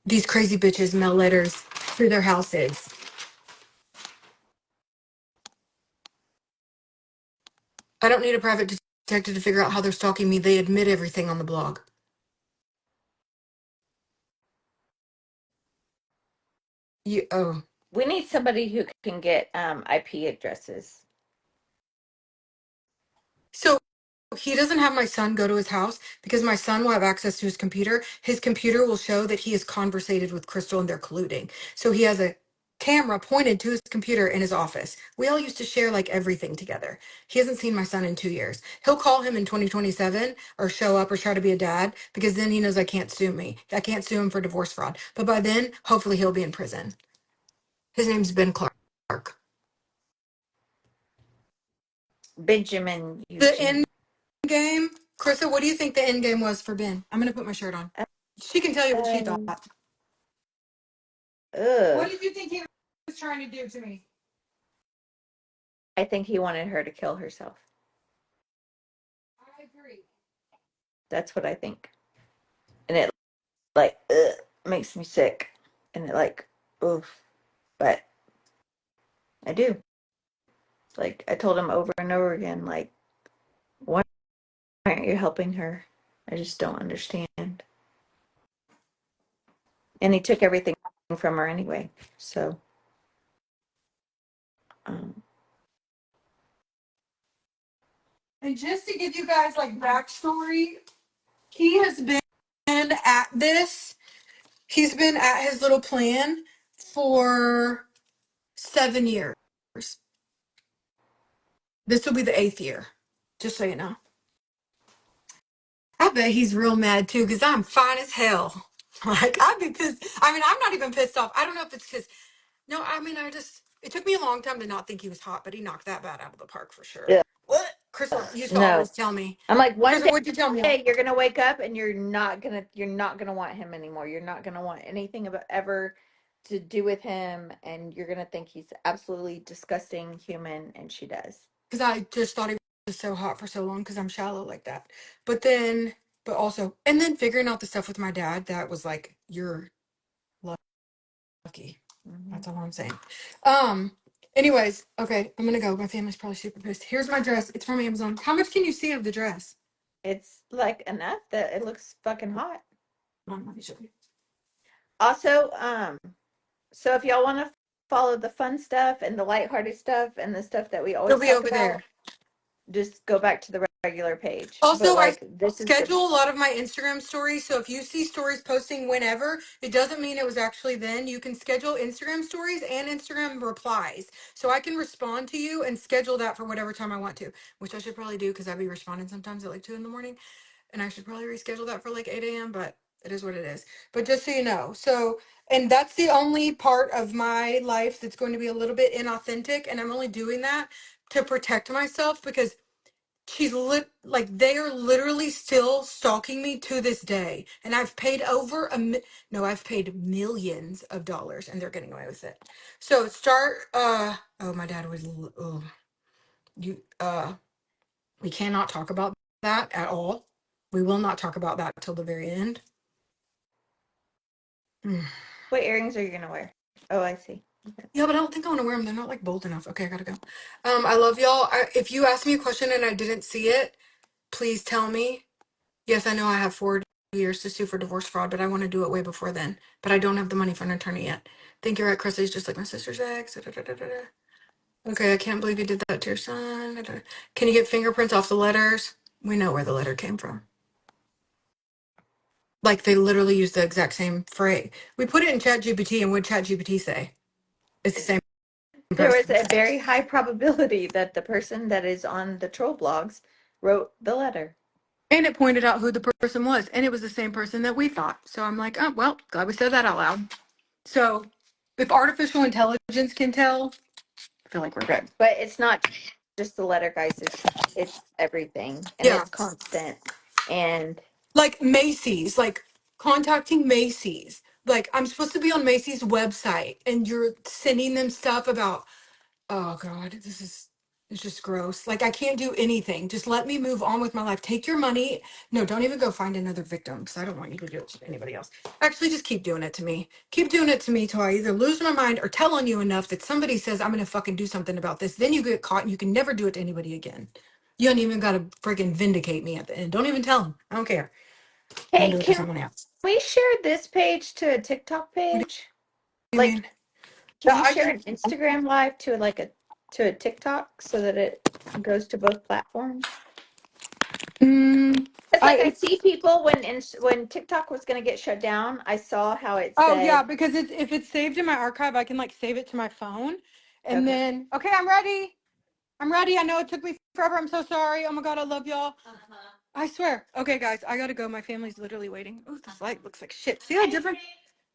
these crazy bitches mail letters through their houses. I don't need a private detective to figure out how they're stalking me. They admit everything on the blog. Oh. We need somebody who can get IP addresses. So he doesn't have my son go to his house because my son will have access to his computer. His computer will show that he has conversated with Crystal and they're colluding. So he has a camera pointed to his computer in his office. We all used to share like everything together. He hasn't seen my son in 2 years. He'll call him in 2027 or show up or try to be a dad because then he knows I can't sue me. I can't sue him for divorce fraud. But by then, hopefully he'll be in prison. His name's Ben Clark. Benjamin The end Eugene. game, Krista, what do you think the end game was for Ben? I'm gonna put my shirt on. She can tell you what she thought. Um, What ugh. did you think he was trying to do to me? I think he wanted her to kill herself. I agree. That's what I think. And it like ugh, makes me sick. And it like oof. But I do. Like I told him over and over again, like, why aren't you helping her? I just don't understand. And he took everything from her anyway. So um, And just to give you guys like backstory, he has been at this. He's been at his little plan for 7 years. This will be the 8th year. Just so you know. I bet he's real mad too, because I'm fine as hell. Like I'd be pissed. I mean, I'm not even pissed off. I don't know if it's because no, I mean, it took me a long time to not think he was hot, but he knocked that bad out of the park for sure. yeah. What? Crystal used to No. always tell me, I'm like, one Crystal, what'd you tell me? day you're gonna wake up and you're not gonna want him anymore. You're not gonna want anything about ever to do with him, and you're gonna think he's absolutely disgusting human, and she does. Because I just thought he was so hot for so long because I'm shallow like that. But then, but also, and then figuring out the stuff with my dad, that was like, you're lucky. Hmm. That's all I'm saying. Um, anyways, okay, I'm gonna go. My family's probably super pissed. Here's my dress. It's from Amazon. How much can you see of the dress? It's like enough that it looks fucking hot. Let me show you. Also, so if y'all want to follow the fun stuff and the lighthearted stuff and the stuff that we It'll always be talk over about, there. just go back to the regular page. But Also, I like this is the schedule a lot of my Instagram stories. So if you see stories posting whenever, it doesn't mean it was actually then. You can schedule Instagram stories and Instagram replies. So I can respond to you and schedule that for whatever time I want to, which I should probably do because I'd be responding sometimes at like 2 in the morning. And I should probably reschedule that for like 8 a.m., but it is what it is. But just so you know. So, and that's the only part of my life that's going to be a little bit inauthentic. And I'm only doing that to protect myself because like they are literally still stalking me to this day, and I've paid over no, I've paid millions of dollars, and they're getting away with it. So start. Oh, my dad would. Oh, you. We cannot talk about that at all. We will not talk about that till the very end. Mm. what earrings are you gonna wear? Oh, I see. Okay. Yeah, but I don't think I want to wear them. They're not like bold enough. Okay, I gotta go. I love y'all. If you ask me a question and I didn't see it, please tell me. Yes, I know I have 4 years to sue for divorce fraud, but I want to do it way before then. But I don't have the money for an attorney yet. Think you're right, Chris. He's just like my sister's ex. Da, da, da, da, da. Okay, I can't believe you did that to your son. Da, da. Can you get fingerprints off the letters? We know where the letter came from. Like they literally use the exact same phrase. We put it in ChatGPT, and what ChatGPT say? It's the same There was person. a very high probability that the person that is on the troll blogs wrote the letter. And it pointed out who the person was, and it was the same person that we thought. So I'm like, oh well, glad we said that out loud. So if artificial intelligence can tell, I feel like we're good. But it's not just the letter, guys. It's everything, and Yeah. it's constant. And Like Macy's, like contacting Macy's. Like I'm supposed to be on Macy's website and you're sending them stuff about, oh God, this is it's just gross. Like I can't do anything. Just let me move on with my life. Take your money. No, don't even go find another victim because I don't want you to do it to anybody else. Actually, just keep doing it to me. Keep doing it to me till I either lose my mind or tell on you enough that somebody says I'm gonna fucking do something about this. Then you get caught and you can never do it to anybody again. You don't even gotta freaking vindicate me at the end. Don't even tell them. I don't care. I'll hey, do it to can someone else. we share this page to a TikTok What page? do you Like, mean? can you I share can. an Instagram live to a TikTok so that it goes to both platforms? Mm, It's like I I. see people when TikTok was going to get shut down, I saw how it Oh yeah, said, because it's if it's saved in my archive, I can like save it to my phone, and okay. then okay, I'm ready. I'm ready. I know it took me forever. I'm so sorry. Oh my god, I love y'all. I swear. Okay, guys, I gotta go. My family's literally waiting. Oh, this light looks like shit. See how different?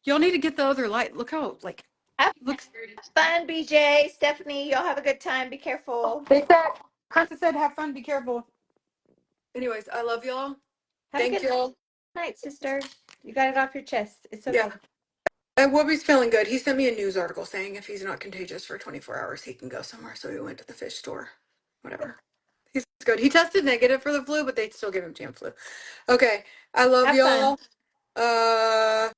Y'all need to get the other light. Look how like Have looks. fun, BJ, Stephanie. Y'all have a good time. Be careful. They said. Krista said, "Have fun. Be careful." Anyways, I love y'all. Have a Thank good y'all. night, sister. You got it off your chest. It's Yeah. okay. And Whoopi's feeling good. He sent me a news article saying if he's not contagious for 24 hours, he can go somewhere. So we went to the fish store. Whatever. He's good. He tested negative for the flu, but they still give him Tamiflu. Okay. I love Have fun. y'all. Uh,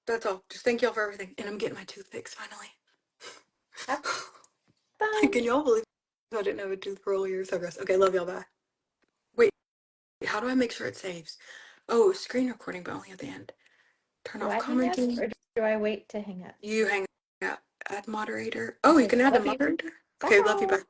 that's all. Just thank y'all for everything. And I'm getting my tooth fixed finally. Have fun. Can y'all believe I didn't have a tooth for earlier? So gross. Okay, love y'all. Bye. Wait, how do I make sure it saves? Oh, screen recording, but only at the end. Turn Do off I hang up commenting. or do I wait to hang up? You hang out. Add moderator. Oh, you Okay. can add a Love you. moderator. Okay, love you. Bye. Bye.